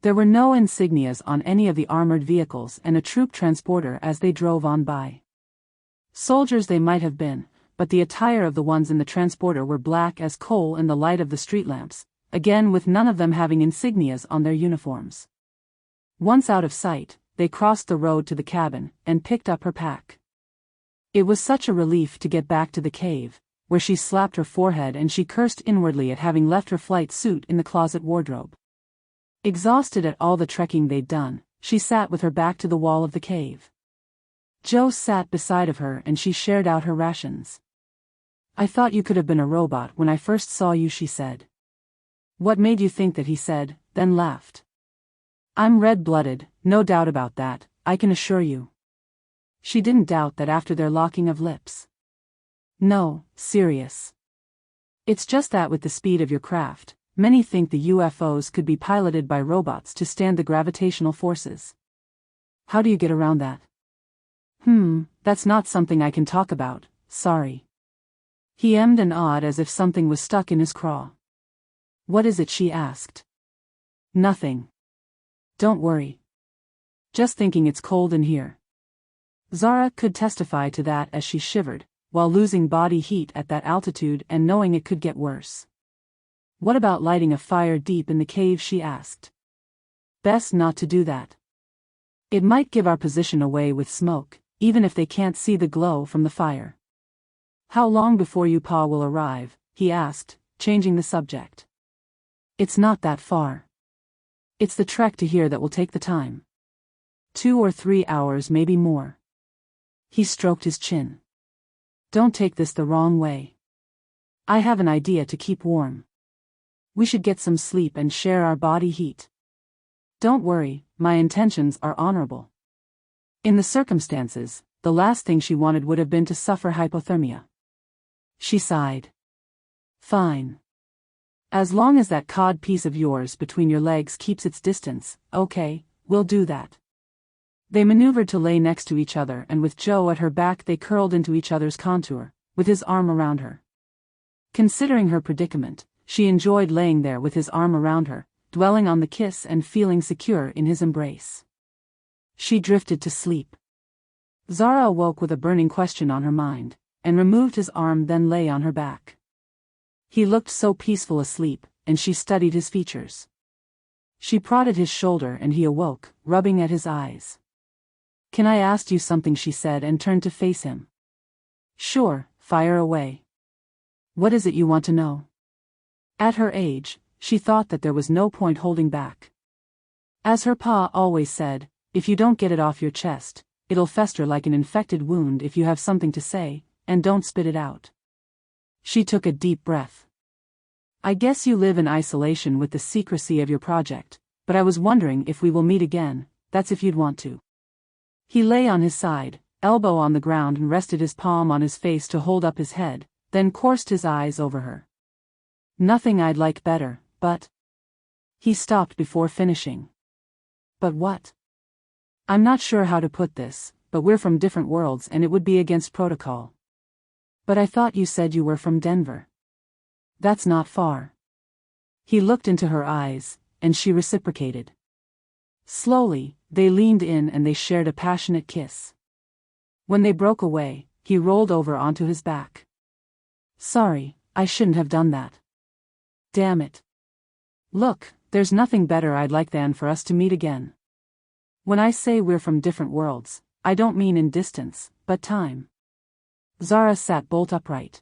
There were no insignias on any of the armored vehicles and a troop transporter as they drove on by. Soldiers they might have been, but the attire of the ones in the transporter were black as coal in the light of the street lamps, again with none of them having insignias on their uniforms. Once out of sight, they crossed the road to the cabin and picked up her pack. It was such a relief to get back to the cave, where she slapped her forehead and she cursed inwardly at having left her flight suit in the closet wardrobe. Exhausted at all the trekking they'd done, she sat with her back to the wall of the cave. Joe sat beside of her and she shared out her rations. "I thought you could have been a robot when I first saw you," she said. "What made you think that?" he said, then laughed. "I'm red-blooded, no doubt about that, I can assure you." She didn't doubt that after their locking of lips. "No, serious. It's just that with the speed of your craft, many think the UFOs could be piloted by robots to stand the gravitational forces. How do you get around that?" That's not something I can talk about, sorry." He hemmed and awed as if something was stuck in his craw. "What is it?" she asked. "Nothing. Don't worry. Just thinking it's cold in here." Zara could testify to that as she shivered, while losing body heat at that altitude and knowing it could get worse. "What about lighting a fire deep in the cave?" she asked. "Best not to do that. It might give our position away with smoke, even if they can't see the glow from the fire." "How long before you pa will arrive?" he asked, changing the subject. "It's not that far. It's the trek to here that will take the time. 2 or 3 hours, maybe more." He stroked his chin. "Don't take this the wrong way. I have an idea to keep warm. We should get some sleep and share our body heat. Don't worry, my intentions are honorable." In the circumstances, the last thing she wanted would have been to suffer hypothermia. She sighed. "Fine. As long as that cod piece of yours between your legs keeps its distance, okay, we'll do that." They maneuvered to lay next to each other and with Joe at her back they curled into each other's contour, with his arm around her. Considering her predicament, she enjoyed laying there with his arm around her, dwelling on the kiss and feeling secure in his embrace. She drifted to sleep. Zara awoke with a burning question on her mind, and removed his arm then lay on her back. He looked so peaceful asleep, and she studied his features. She prodded his shoulder and he awoke, rubbing at his eyes. "Can I ask you something?" she said and turned to face him. "Sure, fire away. What is it you want to know?" At her age, she thought that there was no point holding back. As her pa always said, if you don't get it off your chest, it'll fester like an infected wound if you have something to say, and don't spit it out. She took a deep breath. "I guess you live in isolation with the secrecy of your project, but I was wondering if we will meet again, that's if you'd want to." He lay on his side, elbow on the ground and rested his palm on his face to hold up his head, then coursed his eyes over her. "Nothing I'd like better, but..." He stopped before finishing. "But what?" "I'm not sure how to put this, but we're from different worlds and it would be against protocol." "But I thought you said you were from Denver." "That's not far." He looked into her eyes, and she reciprocated. Slowly, they leaned in and they shared a passionate kiss. When they broke away, he rolled over onto his back. Sorry, I shouldn't have done that. Damn it. Look, there's nothing better I'd like than for us to meet again. When I say we're from different worlds, I don't mean in distance, but time. Zara sat bolt upright.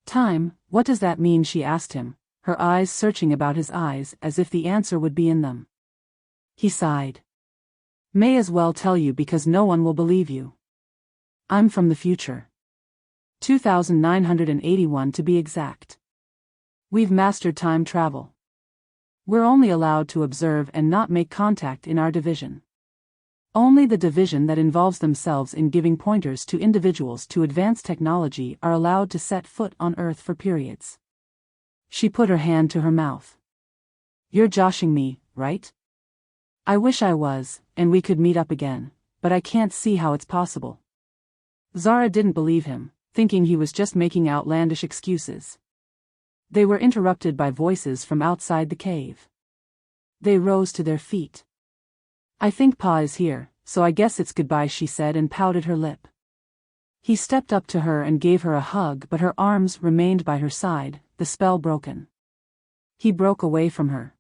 Time, what does that mean? She asked him, her eyes searching about his eyes as if the answer would be in them. He sighed. May as well tell you because no one will believe you. I'm from the future. 2981 to be exact. We've mastered time travel. We're only allowed to observe and not make contact in our division. Only the division that involves themselves in giving pointers to individuals to advance technology are allowed to set foot on Earth for periods. She put her hand to her mouth. You're joshing me, right? I wish I was, and we could meet up again, but I can't see how it's possible. Zara didn't believe him, thinking he was just making outlandish excuses. They were interrupted by voices from outside the cave. They rose to their feet. I think Pa is here, so I guess it's goodbye, she said and pouted her lip. He stepped up to her and gave her a hug, but her arms remained by her side, the spell broken. He broke away from her.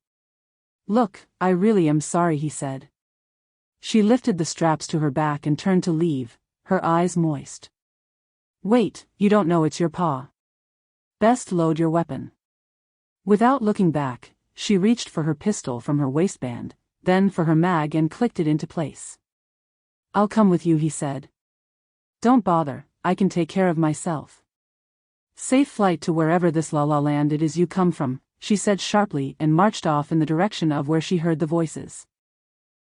Look, I really am sorry, he said. She lifted the straps to her back and turned to leave, her eyes moist. Wait, you don't know it's your Pa. Best load your weapon. Without looking back, she reached for her pistol from her waistband, then for her mag and clicked it into place. I'll come with you, he said. Don't bother, I can take care of myself. Safe flight to wherever this la la land it is you come from, she said sharply and marched off in the direction of where she heard the voices.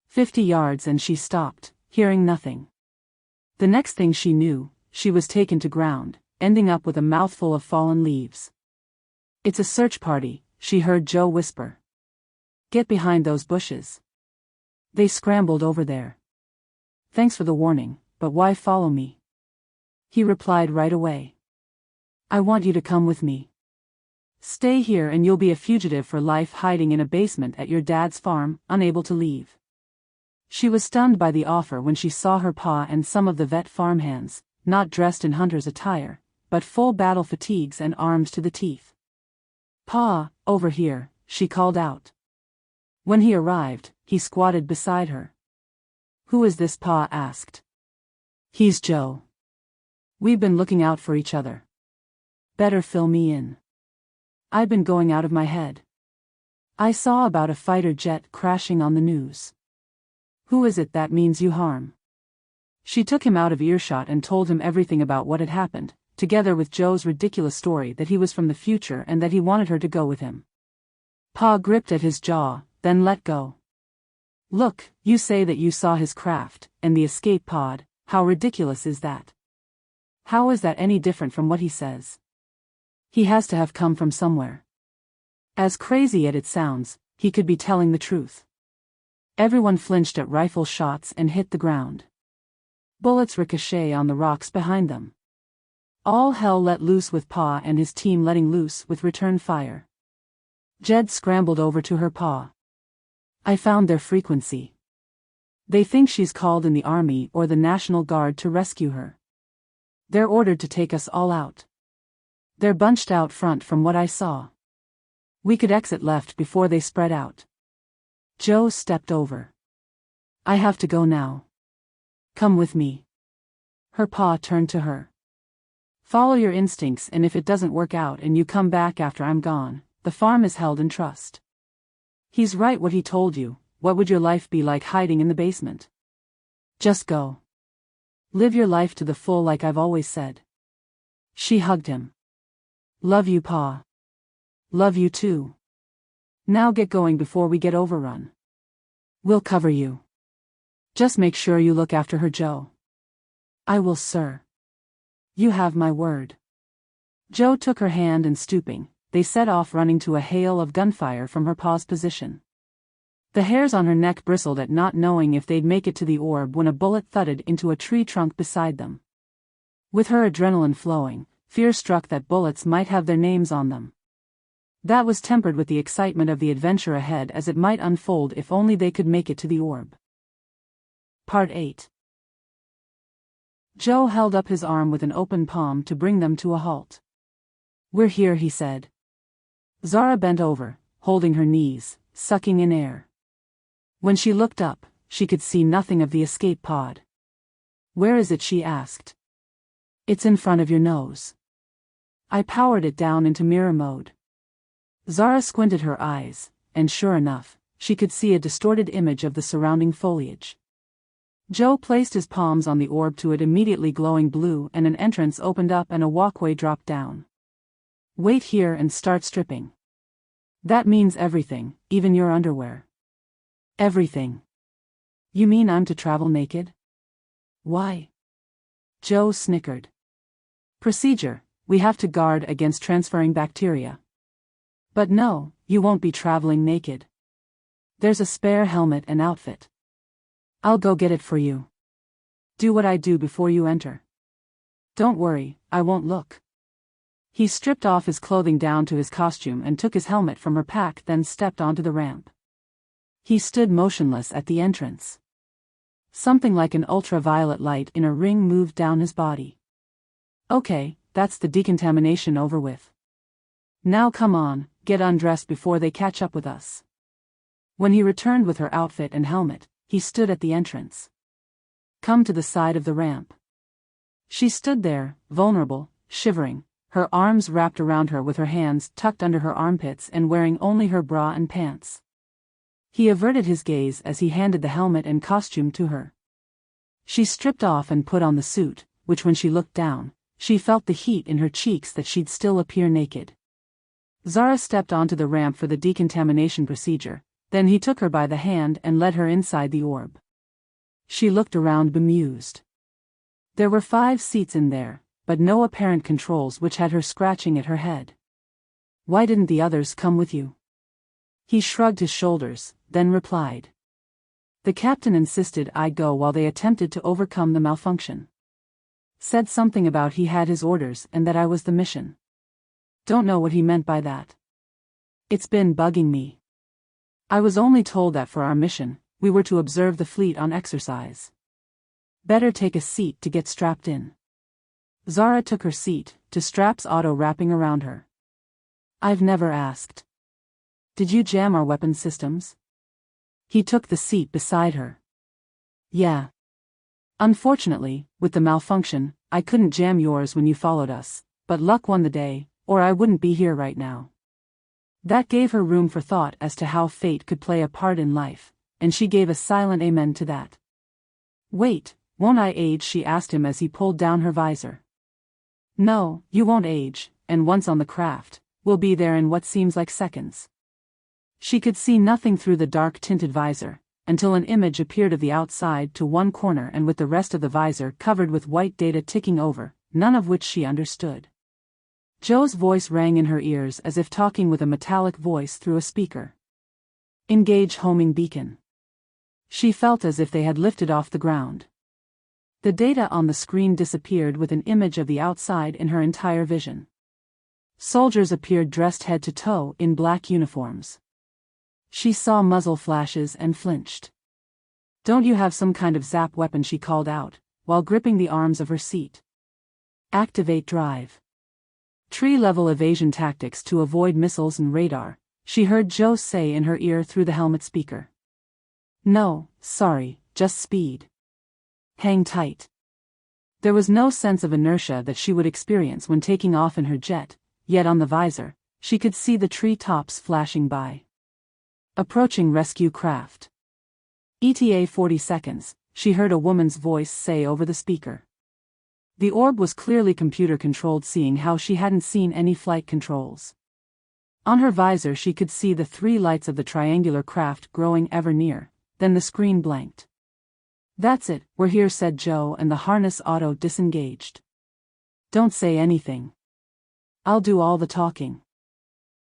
50 yards and she stopped, hearing nothing. The next thing she knew, she was taken to ground, ending up with a mouthful of fallen leaves. It's a search party, she heard Joe whisper. Get behind those bushes. They scrambled over there. Thanks for the warning, but why follow me? He replied right away. I want you to come with me. Stay here and you'll be a fugitive for life hiding in a basement at your dad's farm, unable to leave. She was stunned by the offer when she saw her Pa and some of the vet farmhands, not dressed in hunter's attire, but full battle fatigues and armed to the teeth. Pa, over here, she called out. When he arrived, he squatted beside her. Who is this? Pa asked. He's Joe. We've been looking out for each other. Better fill me in. I've been going out of my head. I saw about a fighter jet crashing on the news. Who is it that means you harm? She took him out of earshot and told him everything about what had happened, together with Joe's ridiculous story that he was from the future and that he wanted her to go with him. Pa gripped at his jaw, then let go. Look, you say that you saw his craft, and the escape pod, how ridiculous is that? How is that any different from what he says? He has to have come from somewhere. As crazy as it sounds, he could be telling the truth. Everyone flinched at rifle shots and hit the ground. Bullets ricochet on the rocks behind them. All hell let loose with Pa and his team letting loose with return fire. Jed scrambled over to her Pa. I found their frequency. They think she's called in the army or the National Guard to rescue her. They're ordered to take us all out. They're bunched out front from what I saw. We could exit left before they spread out. Joe stepped over. I have to go now. Come with me. Her Pa turned to her. Follow your instincts, and if it doesn't work out and you come back after I'm gone, the farm is held in trust. He's right what he told you. What would your life be like hiding in the basement? Just go. Live your life to the full like I've always said. She hugged him. Love you, Pa. Love you too. Now get going before we get overrun. We'll cover you. Just make sure you look after her, Joe. I will, sir. You have my word. Joe took her hand and stooping, they set off running to a hail of gunfire from her Pa's position. The hairs on her neck bristled at not knowing if they'd make it to the orb when a bullet thudded into a tree trunk beside them. With her adrenaline flowing, fear struck that bullets might have their names on them. That was tempered with the excitement of the adventure ahead as it might unfold if only they could make it to the orb. Part 8. Joe held up his arm with an open palm to bring them to a halt. "We're here," he said. Zara bent over, holding her knees, sucking in air. When she looked up, she could see nothing of the escape pod. "Where is it?" she asked. "It's in front of your nose." I powered it down into mirror mode. Zara squinted her eyes, and sure enough, she could see a distorted image of the surrounding foliage. Joe placed his palms on the orb to it, immediately glowing blue, and an entrance opened up and a walkway dropped down. "Wait here and start stripping. That means everything, even your underwear." "Everything? You mean I'm to travel naked?" "Why?" Joe snickered. "Procedure, we have to guard against transferring bacteria." "But no, you won't be traveling naked. There's a spare helmet and outfit. I'll go get it for you. Do what I do before you enter." "Don't worry, I won't look." He stripped off his clothing down to his costume and took his helmet from her pack, then stepped onto the ramp. He stood motionless at the entrance. Something like an ultraviolet light in a ring moved down his body. "Okay, that's the decontamination over with. Now come on, get undressed before they catch up with us." When he returned with her outfit and helmet, he stood at the entrance. "Come to the side of the ramp." She stood there, vulnerable, shivering, her arms wrapped around her with her hands tucked under her armpits and wearing only her bra and pants. He averted his gaze as he handed the helmet and costume to her. She stripped off and put on the suit, which when she looked down, she felt the heat in her cheeks that she'd still appear naked. Zara stepped onto the ramp for the decontamination procedure, then he took her by the hand and led her inside the orb. She looked around bemused. There were 5 seats in there, but no apparent controls, which had her scratching at her head. "Why didn't the others come with you?" He shrugged his shoulders, then replied. "The captain insisted I go while they attempted to overcome the malfunction. Said something about he had his orders and that I was the mission. Don't know what he meant by that. It's been bugging me. I was only told that for our mission, we were to observe the fleet on exercise. Better take a seat to get strapped in." Zara took her seat, to straps auto-wrapping around her. "I've never asked. Did you jam our weapon systems?" He took the seat beside her. "Yeah. Unfortunately, with the malfunction, I couldn't jam yours when you followed us, but luck won the day, or I wouldn't be here right now." That gave her room for thought as to how fate could play a part in life, and she gave a silent amen to that. "Wait, won't I age?" she asked him as he pulled down her visor. "No, you won't age, and once on the craft, we'll be there in what seems like seconds." She could see nothing through the dark-tinted visor, until an image appeared of the outside to one corner and with the rest of the visor covered with white data ticking over, none of which she understood. Joe's voice rang in her ears as if talking with a metallic voice through a speaker. "Engage homing beacon." She felt as if they had lifted off the ground. The data on the screen disappeared with an image of the outside in her entire vision. Soldiers appeared dressed head to toe in black uniforms. She saw muzzle flashes and flinched. "Don't you have some kind of zap weapon?" she called out, while gripping the arms of her seat. "Activate drive. Tree-level evasion tactics to avoid missiles and radar," she heard Joe say in her ear through the helmet speaker. "No, sorry, just speed. Hang tight." There was no sense of inertia that she would experience when taking off in her jet, yet on the visor, she could see the tree tops flashing by. Approaching rescue craft. ETA 40 seconds, she heard a woman's voice say over the speaker. The orb was clearly computer-controlled, seeing how she hadn't seen any flight controls. On her visor she could see the 3 lights of the triangular craft growing ever near, then the screen blanked. "That's it, we're here," said Joe, and the harness auto disengaged. "Don't say anything. I'll do all the talking."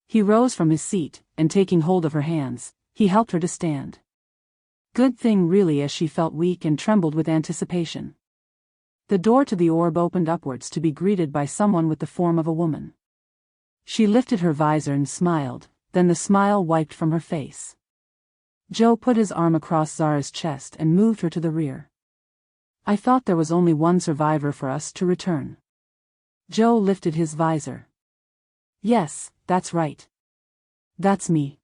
He rose from his seat, and taking hold of her hands, he helped her to stand. Good thing really, as she felt weak and trembled with anticipation. The door to the orb opened upwards to be greeted by someone with the form of a woman. She lifted her visor and smiled, then the smile wiped from her face. Joe put his arm across Zara's chest and moved her to the rear. I thought there was only one survivor for us to return. Joe lifted his visor. Yes, that's right. That's me.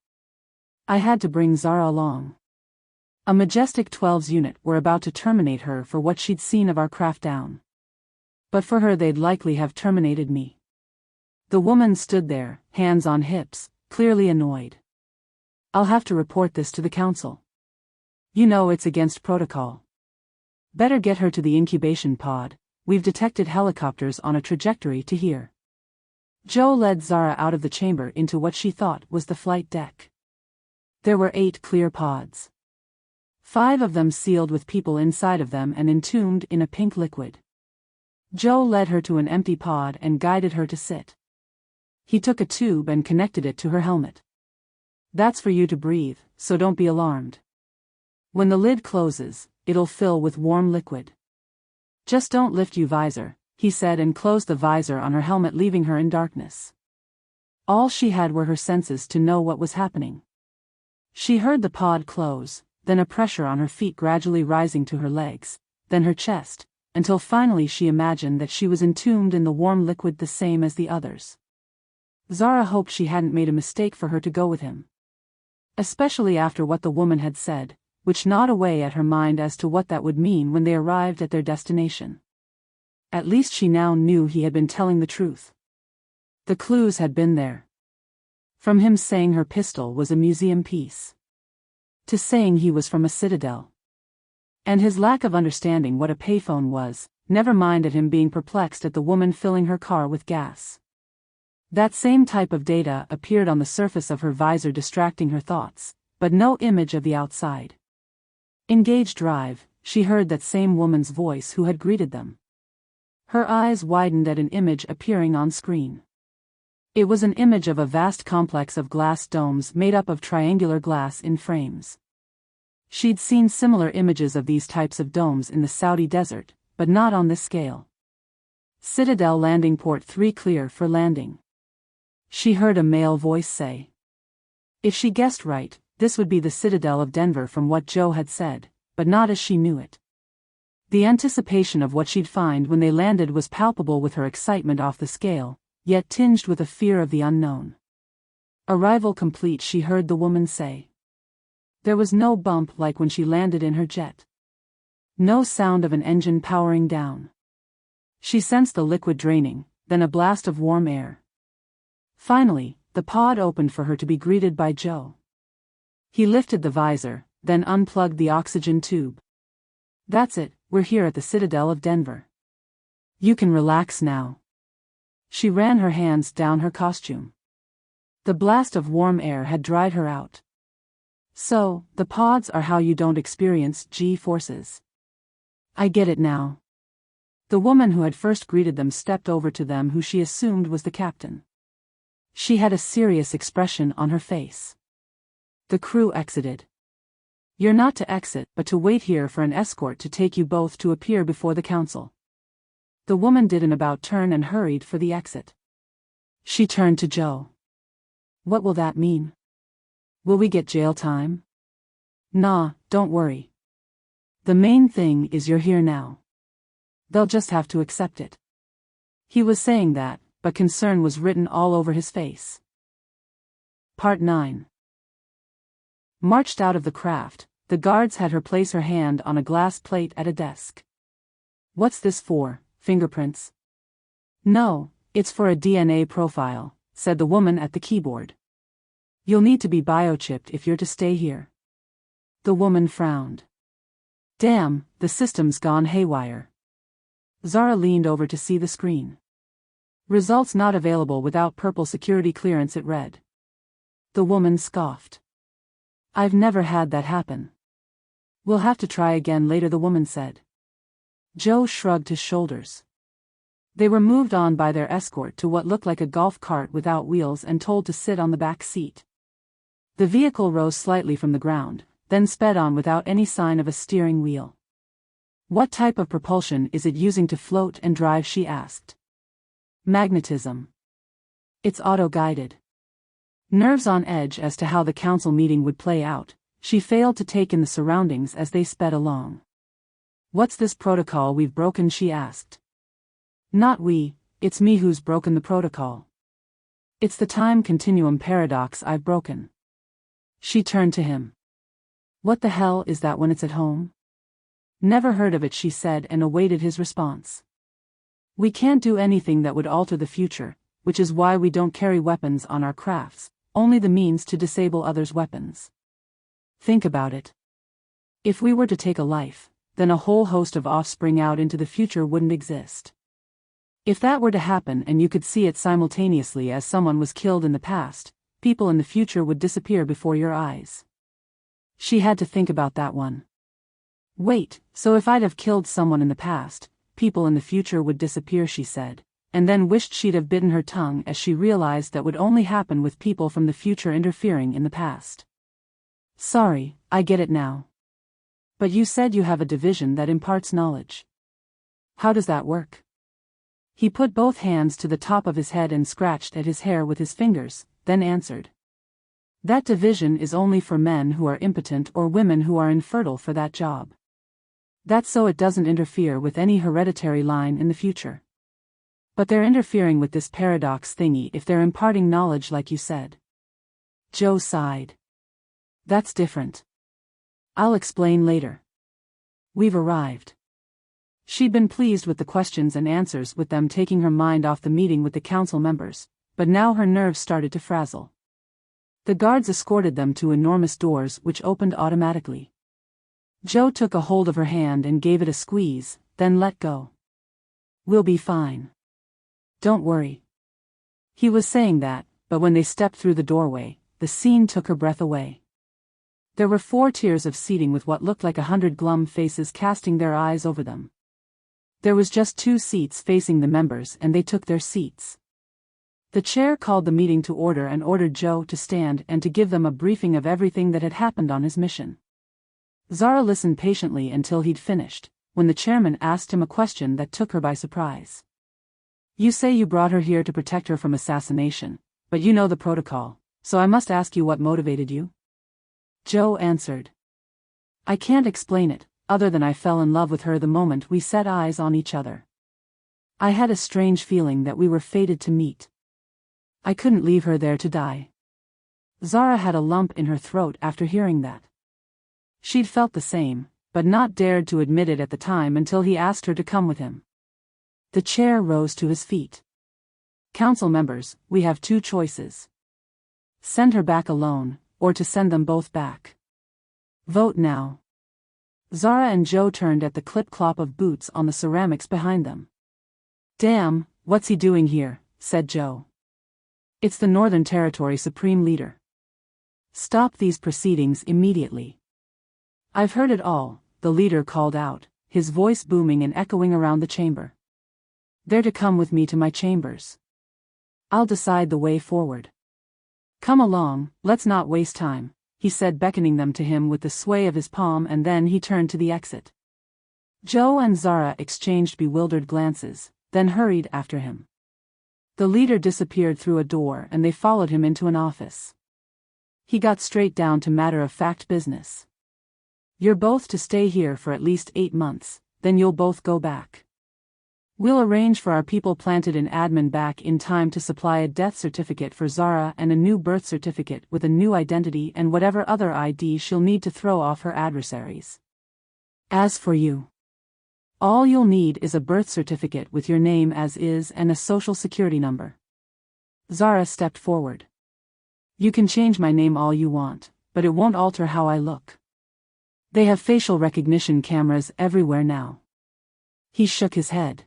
I had to bring Zara along. A Majestic 12's unit were about to terminate her for what she'd seen of our craft down. But for her they'd likely have terminated me. The woman stood there, hands on hips, clearly annoyed. I'll have to report this to the council. You know it's against protocol. Better get her to the incubation pod. We've detected helicopters on a trajectory to here. Joe led Zara out of the chamber into what she thought was the flight deck. There were 8 clear pods. 5 of them sealed with people inside of them and entombed in a pink liquid. Joe led her to an empty pod and guided her to sit. He took a tube and connected it to her helmet. That's for you to breathe, so don't be alarmed. When the lid closes, it'll fill with warm liquid. Just don't lift your visor, he said, and closed the visor on her helmet, leaving her in darkness. All she had were her senses to know what was happening. She heard the pod close, then a pressure on her feet gradually rising to her legs, then her chest, until finally she imagined that she was entombed in the warm liquid the same as the others. Zara hoped she hadn't made a mistake for her to go with him. Especially after what the woman had said, which gnawed away at her mind as to what that would mean when they arrived at their destination. At least she now knew he had been telling the truth. The clues had been there. From him saying her pistol was a museum piece, to saying he was from a Citadel. And his lack of understanding what a payphone was, never mind at him being perplexed at the woman filling her car with gas. That same type of data appeared on the surface of her visor, distracting her thoughts, but no image of the outside. Engage drive, she heard that same woman's voice who had greeted them. Her eyes widened at an image appearing on screen. It was an image of a vast complex of glass domes made up of triangular glass in frames. She'd seen similar images of these types of domes in the Saudi desert, but not on this scale. Citadel landing port 3 clear for landing. She heard a male voice say. If she guessed right, this would be the Citadel of Denver from what Joe had said, but not as she knew it. The anticipation of what she'd find when they landed was palpable, with her excitement off the scale, yet tinged with a fear of the unknown. Arrival complete, she heard the woman say. There was no bump like when she landed in her jet. No sound of an engine powering down. She sensed the liquid draining, then a blast of warm air. Finally, the pod opened for her to be greeted by Joe. He lifted the visor, then unplugged the oxygen tube. That's it, we're here at the Citadel of Denver. You can relax now. She ran her hands down her costume. The blast of warm air had dried her out. So, the pods are how you don't experience G-forces. I get it now. The woman who had first greeted them stepped over to them, who she assumed was the captain. She had a serious expression on her face. The crew exited. You're not to exit, but to wait here for an escort to take you both to appear before the council. The woman did an about-turn and hurried for the exit. She turned to Joe. What will that mean? Will we get jail time? Nah, don't worry. The main thing is you're here now. They'll just have to accept it. He was saying that, but concern was written all over his face. Part 9. Marched out of the craft, the guards had her place her hand on a glass plate at a desk. What's this for, fingerprints? No, it's for a DNA profile, said the woman at the keyboard. You'll need to be biochipped if you're to stay here. The woman frowned. Damn, the system's gone haywire. Zara leaned over to see the screen. Results not available without purple security clearance, it read. The woman scoffed. I've never had that happen. We'll have to try again later, the woman said. Joe shrugged his shoulders. They were moved on by their escort to what looked like a golf cart without wheels and told to sit on the back seat. The vehicle rose slightly from the ground, then sped on without any sign of a steering wheel. What type of propulsion is it using to float and drive, she asked. Magnetism. It's auto-guided. Nerves on edge as to how the council meeting would play out, she failed to take in the surroundings as they sped along. What's this protocol we've broken, she asked. Not we, it's me who's broken the protocol. It's the time continuum paradox I've broken. She turned to him. What the hell is that when it's at home? Never heard of it, she said, and awaited his response. We can't do anything that would alter the future, which is why we don't carry weapons on our crafts, only the means to disable others' weapons. Think about it. If we were to take a life, then a whole host of offspring out into the future wouldn't exist. If that were to happen and you could see it simultaneously as someone was killed in the past, people in the future would disappear before your eyes. She had to think about that one. Wait, so if I'd have killed someone in the past, people in the future would disappear, she said, and then wished she'd have bitten her tongue as she realized that would only happen with people from the future interfering in the past. Sorry, I get it now. But you said you have a division that imparts knowledge. How does that work? He put both hands to the top of his head and scratched at his hair with his fingers, then answered. That division is only for men who are impotent or women who are infertile for that job. That's so it doesn't interfere with any hereditary line in the future. But they're interfering with this paradox thingy if they're imparting knowledge like you said. Joe sighed. That's different. I'll explain later. We've arrived. She'd been pleased with the questions and answers, with them taking her mind off the meeting with the council members, but now her nerves started to frazzle. The guards escorted them to enormous doors which opened automatically. Joe took a hold of her hand and gave it a squeeze, then let go. We'll be fine. Don't worry. He was saying that, but when they stepped through the doorway, the scene took her breath away. There were 4 tiers of seating with what looked like 100 glum faces casting their eyes over them. There was just 2 seats facing the members and they took their seats. The chair called the meeting to order and ordered Joe to stand and to give them a briefing of everything that had happened on his mission. Zara listened patiently until he'd finished, when the chairman asked him a question that took her by surprise. You say you brought her here to protect her from assassination, but you know the protocol, so I must ask you what motivated you? Joe answered. I can't explain it, other than I fell in love with her the moment we set eyes on each other. I had a strange feeling that we were fated to meet. I couldn't leave her there to die. Zara had a lump in her throat after hearing that. She'd felt the same, but not dared to admit it at the time until he asked her to come with him. The chair rose to his feet. Council members, we have 2 choices. Send her back alone, or to send them both back. Vote now. Zara and Joe turned at the clip-clop of boots on the ceramics behind them. Damn, what's he doing here, said Joe. It's the Northern Territory Supreme Leader. Stop these proceedings immediately. I've heard it all, the leader called out, his voice booming and echoing around the chamber. They're to come with me to my chambers. I'll decide the way forward. Come along, let's not waste time, he said, beckoning them to him with the sway of his palm, and then he turned to the exit. Joe and Zara exchanged bewildered glances, then hurried after him. The leader disappeared through a door and they followed him into an office. He got straight down to matter-of-fact business. You're both to stay here for at least 8 months, then you'll both go back. We'll arrange for our people planted in admin back in time to supply a death certificate for Zara and a new birth certificate with a new identity and whatever other ID she'll need to throw off her adversaries. As for you, all you'll need is a birth certificate with your name as is and a social security number. Zara stepped forward. You can change my name all you want, but it won't alter how I look. They have facial recognition cameras everywhere now. He shook his head.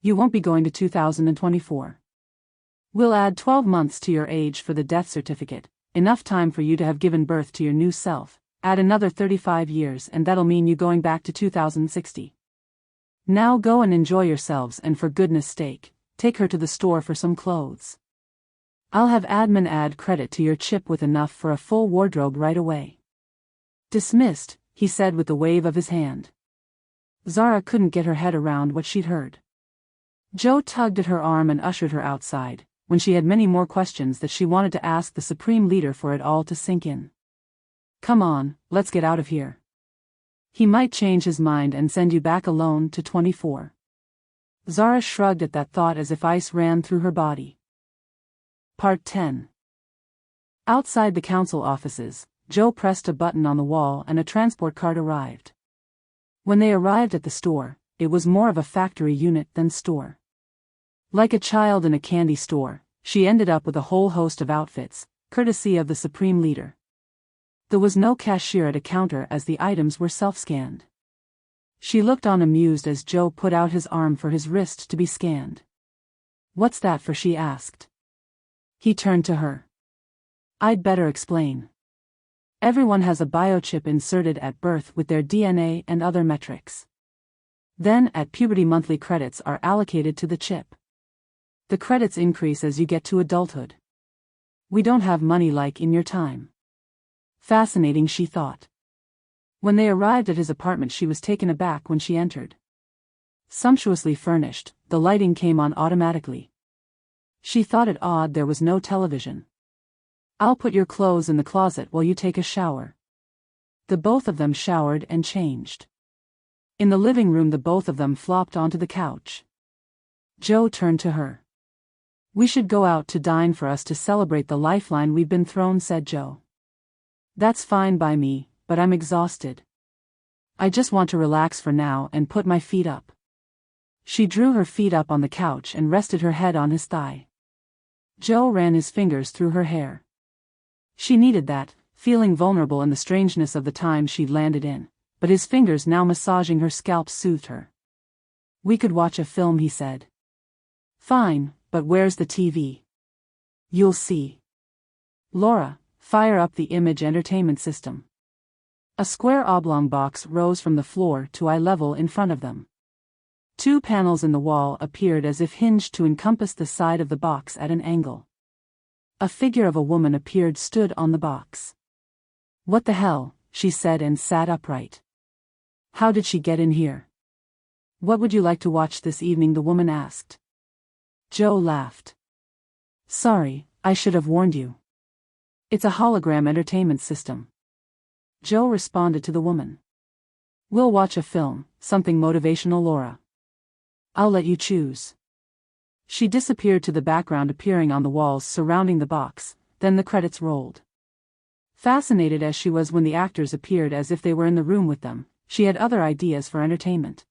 You won't be going to 2024. We'll add 12 months to your age for the death certificate, enough time for you to have given birth to your new self. Add another 35 years and that'll mean you going back to 2060. Now go and enjoy yourselves, and for goodness sake, take her to the store for some clothes. I'll have admin add credit to your chip with enough for a full wardrobe right away. Dismissed, he said with a wave of his hand. Zara couldn't get her head around what she'd heard. Joe tugged at her arm and ushered her outside, when she had many more questions that she wanted to ask the Supreme Leader for it all to sink in. Come on, let's get out of here. He might change his mind and send you back alone to 24. Zara shrugged at that thought as if ice ran through her body. Part 10. Outside the council offices, Joe pressed a button on the wall and a transport cart arrived. When they arrived at the store, it was more of a factory unit than store. Like a child in a candy store, she ended up with a whole host of outfits, courtesy of the Supreme Leader. There was no cashier at a counter as the items were self-scanned. She looked on amused as Joe put out his arm for his wrist to be scanned. "What's that for?" she asked. He turned to her. "I'd better explain. Everyone has a biochip inserted at birth with their DNA and other metrics. Then, at puberty, monthly credits are allocated to the chip. The credits increase as you get to adulthood. We don't have money like in your time." Fascinating, she thought. When they arrived at his apartment, she was taken aback when she entered. Sumptuously furnished, the lighting came on automatically. She thought it odd there was no television. "I'll put your clothes in the closet while you take a shower." The both of them showered and changed. In the living room, the both of them flopped onto the couch. Joe turned to her. "We should go out to dine for us to celebrate the lifeline we've been thrown," said Joe. "That's fine by me, but I'm exhausted. I just want to relax for now and put my feet up." She drew her feet up on the couch and rested her head on his thigh. Joe ran his fingers through her hair. She needed that, feeling vulnerable in the strangeness of the time she'd landed in, but his fingers now massaging her scalp soothed her. "We could watch a film," he said. "Fine, but where's the TV?" "You'll see. Laura, fire up the image entertainment system." A square oblong box rose from the floor to eye level in front of them. Two panels in the wall appeared as if hinged to encompass the side of the box at an angle. A figure of a woman stood on the box. "What the hell?" she said and sat upright. "How did she get in here?" "What would you like to watch this evening?" the woman asked. Joe laughed. "Sorry, I should have warned you. It's a hologram entertainment system." Joe responded to the woman. "We'll watch a film, something motivational, Laura. I'll let you choose." She disappeared to the background, appearing on the walls surrounding the box, then the credits rolled. Fascinated as she was when the actors appeared as if they were in the room with them, she had other ideas for entertainment.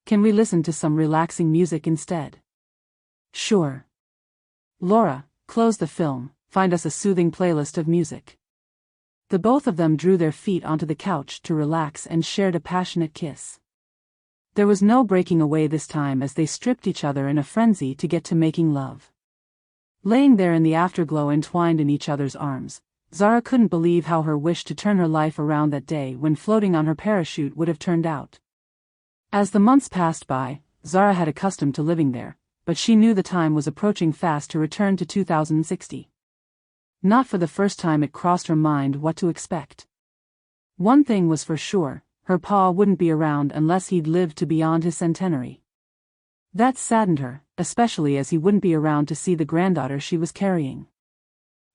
"Can we listen to some relaxing music instead?" "Sure. Laura, close the film, find us a soothing playlist of music." The both of them drew their feet onto the couch to relax and shared a passionate kiss. There was no breaking away this time as they stripped each other in a frenzy to get to making love. Laying there in the afterglow entwined in each other's arms, Zara couldn't believe how her wish to turn her life around that day when floating on her parachute would have turned out. As the months passed by, Zara had accustomed to living there, but she knew the time was approaching fast to return to 2060. Not for the first time it crossed her mind what to expect. One thing was for sure, her pa wouldn't be around unless he'd lived to beyond his centenary. That saddened her, especially as he wouldn't be around to see the granddaughter she was carrying.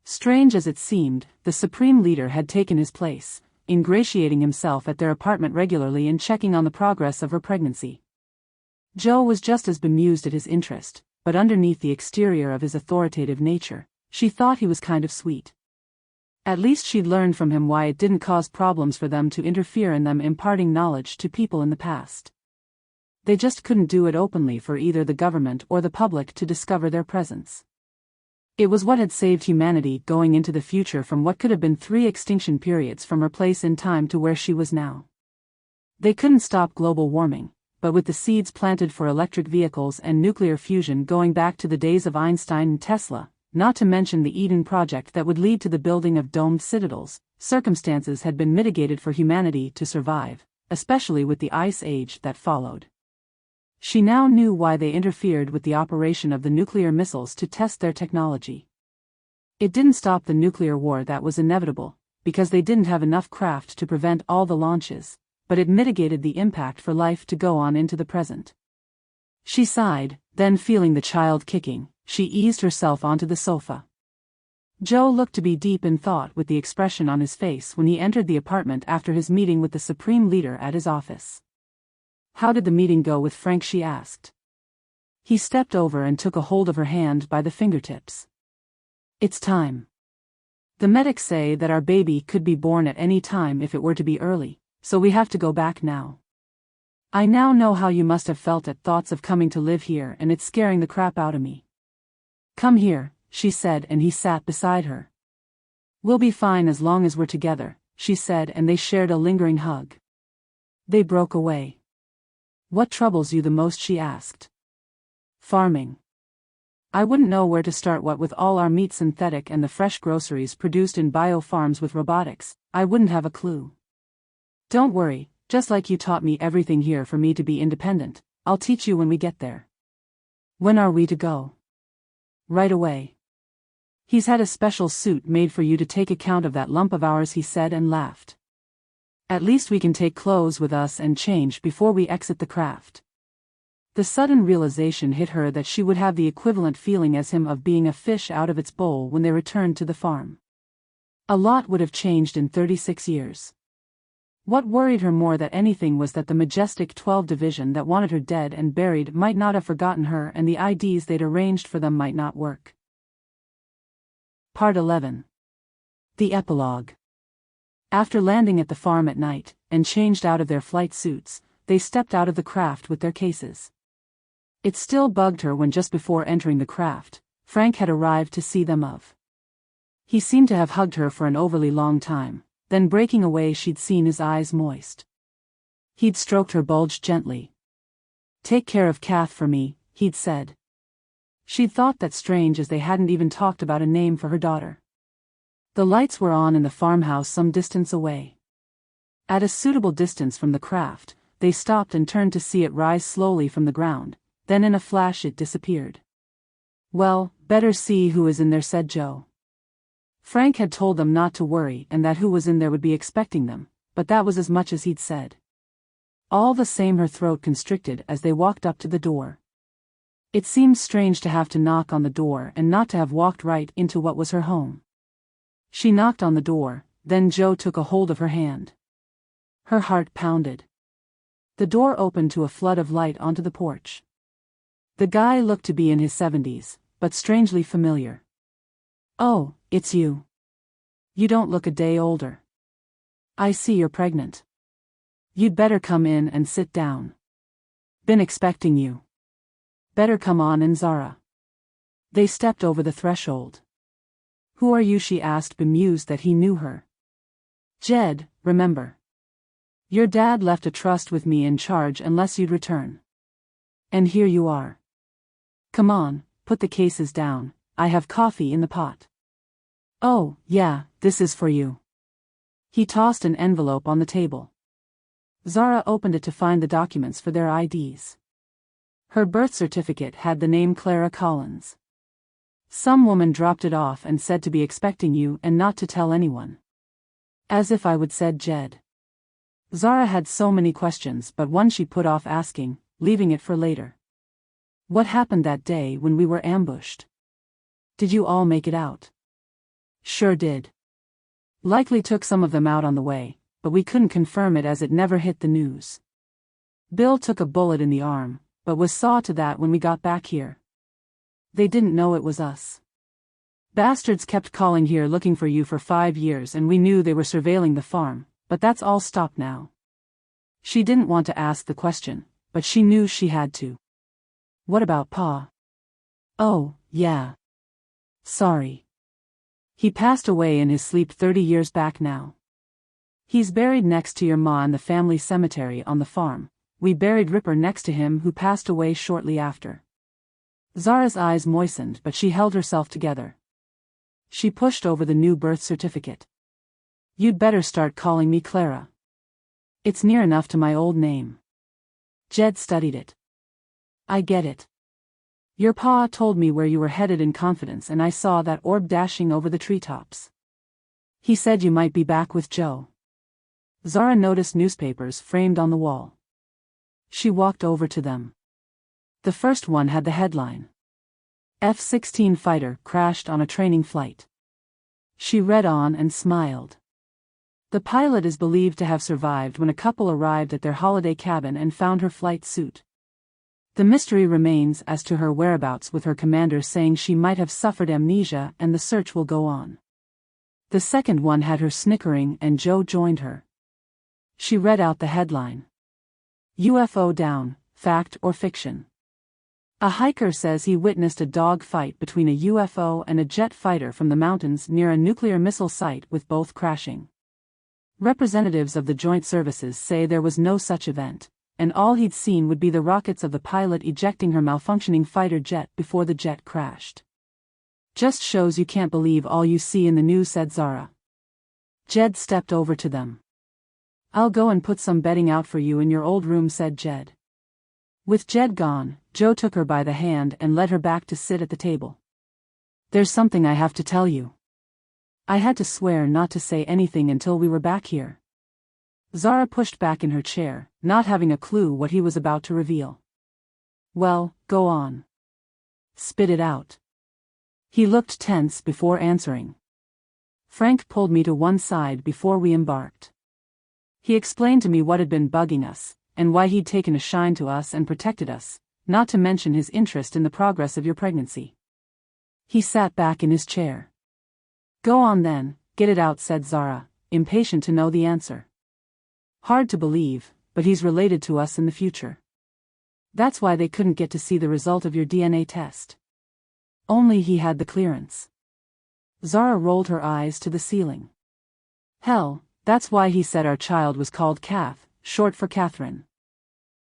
Strange as it seemed, the Supreme Leader had taken his place, ingratiating himself at their apartment regularly and checking on the progress of her pregnancy. Joe was just as bemused at his interest, but underneath the exterior of his authoritative nature, she thought he was kind of sweet. At least she'd learned from him why it didn't cause problems for them to interfere in them imparting knowledge to people in the past. They just couldn't do it openly for either the government or the public to discover their presence. It was what had saved humanity going into the future from what could have been 3 extinction periods from her place in time to where she was now. They couldn't stop global warming, but with the seeds planted for electric vehicles and nuclear fusion going back to the days of Einstein and Tesla, not to mention the Eden Project that would lead to the building of domed citadels, circumstances had been mitigated for humanity to survive, especially with the Ice Age that followed. She now knew why they interfered with the operation of the nuclear missiles to test their technology. It didn't stop the nuclear war that was inevitable, because they didn't have enough craft to prevent all the launches, but it mitigated the impact for life to go on into the present. She sighed, then feeling the child kicking, She eased herself onto the sofa. Joe looked to be deep in thought with the expression on his face when he entered the apartment after his meeting with the Supreme Leader at his office. "How did the meeting go with Frank?" she asked. He stepped over and took a hold of her hand by the fingertips. "It's time. The medics say that our baby could be born at any time if it were to be early, so we have to go back now. I now know how you must have felt at thoughts of coming to live here, and it's scaring the crap out of me. Come here," she said, and he sat beside her. "We'll be fine as long as we're together," she said, and they shared a lingering hug. They broke away. "What troubles you the most?" she asked. "Farming. I wouldn't know where to start. What with all our meat synthetic and the fresh groceries produced in bio-farms with robotics, I wouldn't have a clue. Don't worry, just like you taught me everything here for me to be independent, I'll teach you when we get there." "When are we to go?" "Right away. He's had a special suit made for you to take account of that lump of ours," he said and laughed. "At least we can take clothes with us and change before we exit the craft." The sudden realization hit her that she would have the equivalent feeling as him of being a fish out of its bowl when they returned to the farm. A lot would have changed in 36 years. What worried her more than anything was that the majestic 12 Division that wanted her dead and buried might not have forgotten her, and the IDs they'd arranged for them might not work. Part 11. The Epilogue. After landing at the farm at night, and changed out of their flight suits, they stepped out of the craft with their cases. It still bugged her when just before entering the craft, Frank had arrived to see them off. He seemed to have hugged her for an overly long time, then breaking away she'd seen his eyes moist. He'd stroked her bulge gently. "Take care of Kath for me," he'd said. She'd thought that strange, as they hadn't even talked about a name for her daughter. The lights were on in the farmhouse some distance away. At a suitable distance from the craft, they stopped and turned to see it rise slowly from the ground. Then in a flash it disappeared. "Well, better see who is in there," said Joe. Frank had told them not to worry and that who was in there would be expecting them, but that was as much as he'd said. All the same, her throat constricted as they walked up to the door. It seemed strange to have to knock on the door and not to have walked right into what was her home. She knocked on the door, then Joe took a hold of her hand. Her heart pounded. The door opened to a flood of light onto the porch. The guy looked to be in his 70s, but strangely familiar. "Oh, it's you. You don't look a day older. I see you're pregnant. You'd better come in and sit down. Been expecting you. Better come on in, Zara." They stepped over the threshold. "Who are you?" she asked, bemused that he knew her. "Jed, remember. Your dad left a trust with me in charge unless you'd return. And here you are. Come on, put the cases down, I have coffee in the pot." "Oh, yeah, this is for you." He tossed an envelope on the table. Zara opened it to find the documents for their IDs. Her birth certificate had the name Clara Collins. "Some woman dropped it off and said to be expecting you and not to tell anyone." "As if I would," said Jed. Zara had so many questions, but one she put off asking, leaving it for later. "What happened that day when we were ambushed? Did you all make it out?" "Sure did. Likely took some of them out on the way, but we couldn't confirm it as it never hit the news. Bill took a bullet in the arm, but was saw to that when we got back here. They didn't know it was us. Bastards kept calling here looking for you for 5 years, and we knew they were surveilling the farm, but that's all stopped now." She didn't want to ask the question, but she knew she had to. "What about Pa?" "Oh, yeah. Sorry. He passed away in his sleep 30 years back now. He's buried next to your ma in the family cemetery on the farm. We buried Ripper next to him, who passed away shortly after." Zara's eyes moistened, but she held herself together. She pushed over the new birth certificate. "You'd better start calling me Clara. It's near enough to my old name." Jed studied it. "I get it. Your pa told me where you were headed in confidence, and I saw that orb dashing over the treetops. He said you might be back with Joe." Zara noticed newspapers framed on the wall. She walked over to them. The first one had the headline, F-16 fighter crashed on a training flight. She read on and smiled. The pilot is believed to have survived when a couple arrived at their holiday cabin and found her flight suit. The mystery remains as to her whereabouts, with her commander saying she might have suffered amnesia and the search will go on. The second one had her snickering and Joe joined her. She read out the headline. UFO down, fact or fiction? A hiker says he witnessed a dogfight between a UFO and a jet fighter from the mountains near a nuclear missile site, with both crashing. Representatives of the joint services say there was no such event, and all he'd seen would be the rockets of the pilot ejecting her malfunctioning fighter jet before the jet crashed. Just shows you can't believe all you see in the news, said Zara. Jed stepped over to them. I'll go and put some bedding out for you in your old room, said Jed. With Jed gone, Joe took her by the hand and led her back to sit at the table. There's something I have to tell you. I had to swear not to say anything until we were back here. Zara pushed back in her chair, not having a clue what he was about to reveal. Well, go on. Spit it out. He looked tense before answering. Frank pulled me to one side before we embarked. He explained to me what had been bugging us, and why he'd taken a shine to us and protected us, not to mention his interest in the progress of your pregnancy. He sat back in his chair. Go on then, get it out, said Zara, impatient to know the answer. Hard to believe, but he's related to us in the future. That's why they couldn't get to see the result of your DNA test. Only he had the clearance. Zara rolled her eyes to the ceiling. Hell, that's why he said our child was called Kath, short for Catherine.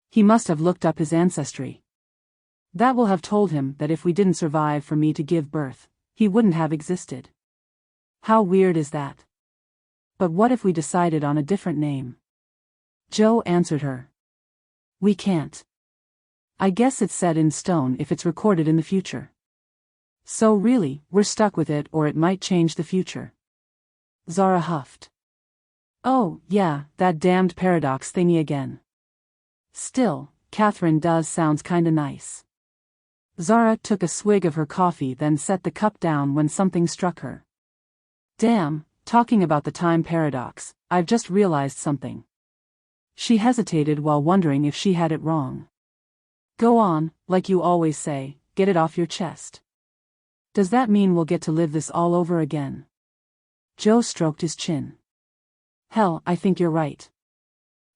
He must have looked up his ancestry. That will have told him that if we didn't survive for me to give birth, he wouldn't have existed. How weird is that? But what if we decided on a different name? Joe answered her. We can't. I guess it's set in stone if it's recorded in the future. So really, we're stuck with it, or it might change the future. Zara huffed. Oh, yeah, that damned paradox thingy again. Still, Catherine does sounds kinda nice. Zara took a swig of her coffee, then set the cup down when something struck her. Damn, talking about the time paradox, I've just realized something. She hesitated while wondering if she had it wrong. Go on, like you always say, get it off your chest. Does that mean we'll get to live this all over again? Joe stroked his chin. Hell, I think you're right.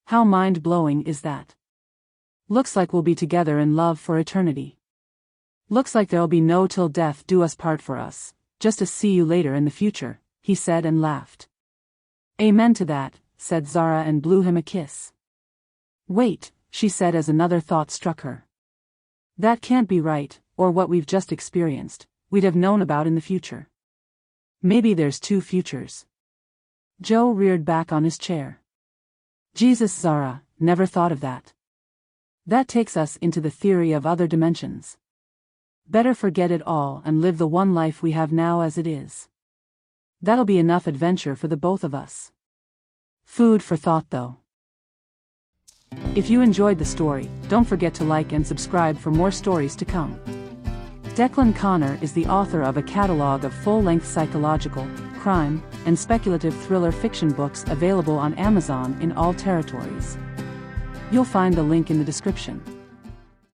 How mind-blowing is that? Looks like we'll be together in love for eternity. Looks like there'll be no till death do us part for us, just a see you later in the future, he said and laughed. Amen to that, said Zara and blew him a kiss. Wait, she said as another thought struck her. That can't be right, or what we've just experienced, we'd have known about in the future. Maybe there's two futures. Joe reared back on his chair. Jesus, Zara, never thought of that. That takes us into the theory of other dimensions. Better forget it all and live the one life we have now as it is. That'll be enough adventure for the both of us. Food for thought though. If you enjoyed the story, don't forget to like and subscribe for more stories to come. Declan Conner is the author of a catalog of full-length psychological, crime, and speculative thriller fiction books available on Amazon in all territories. You'll find the link in the description.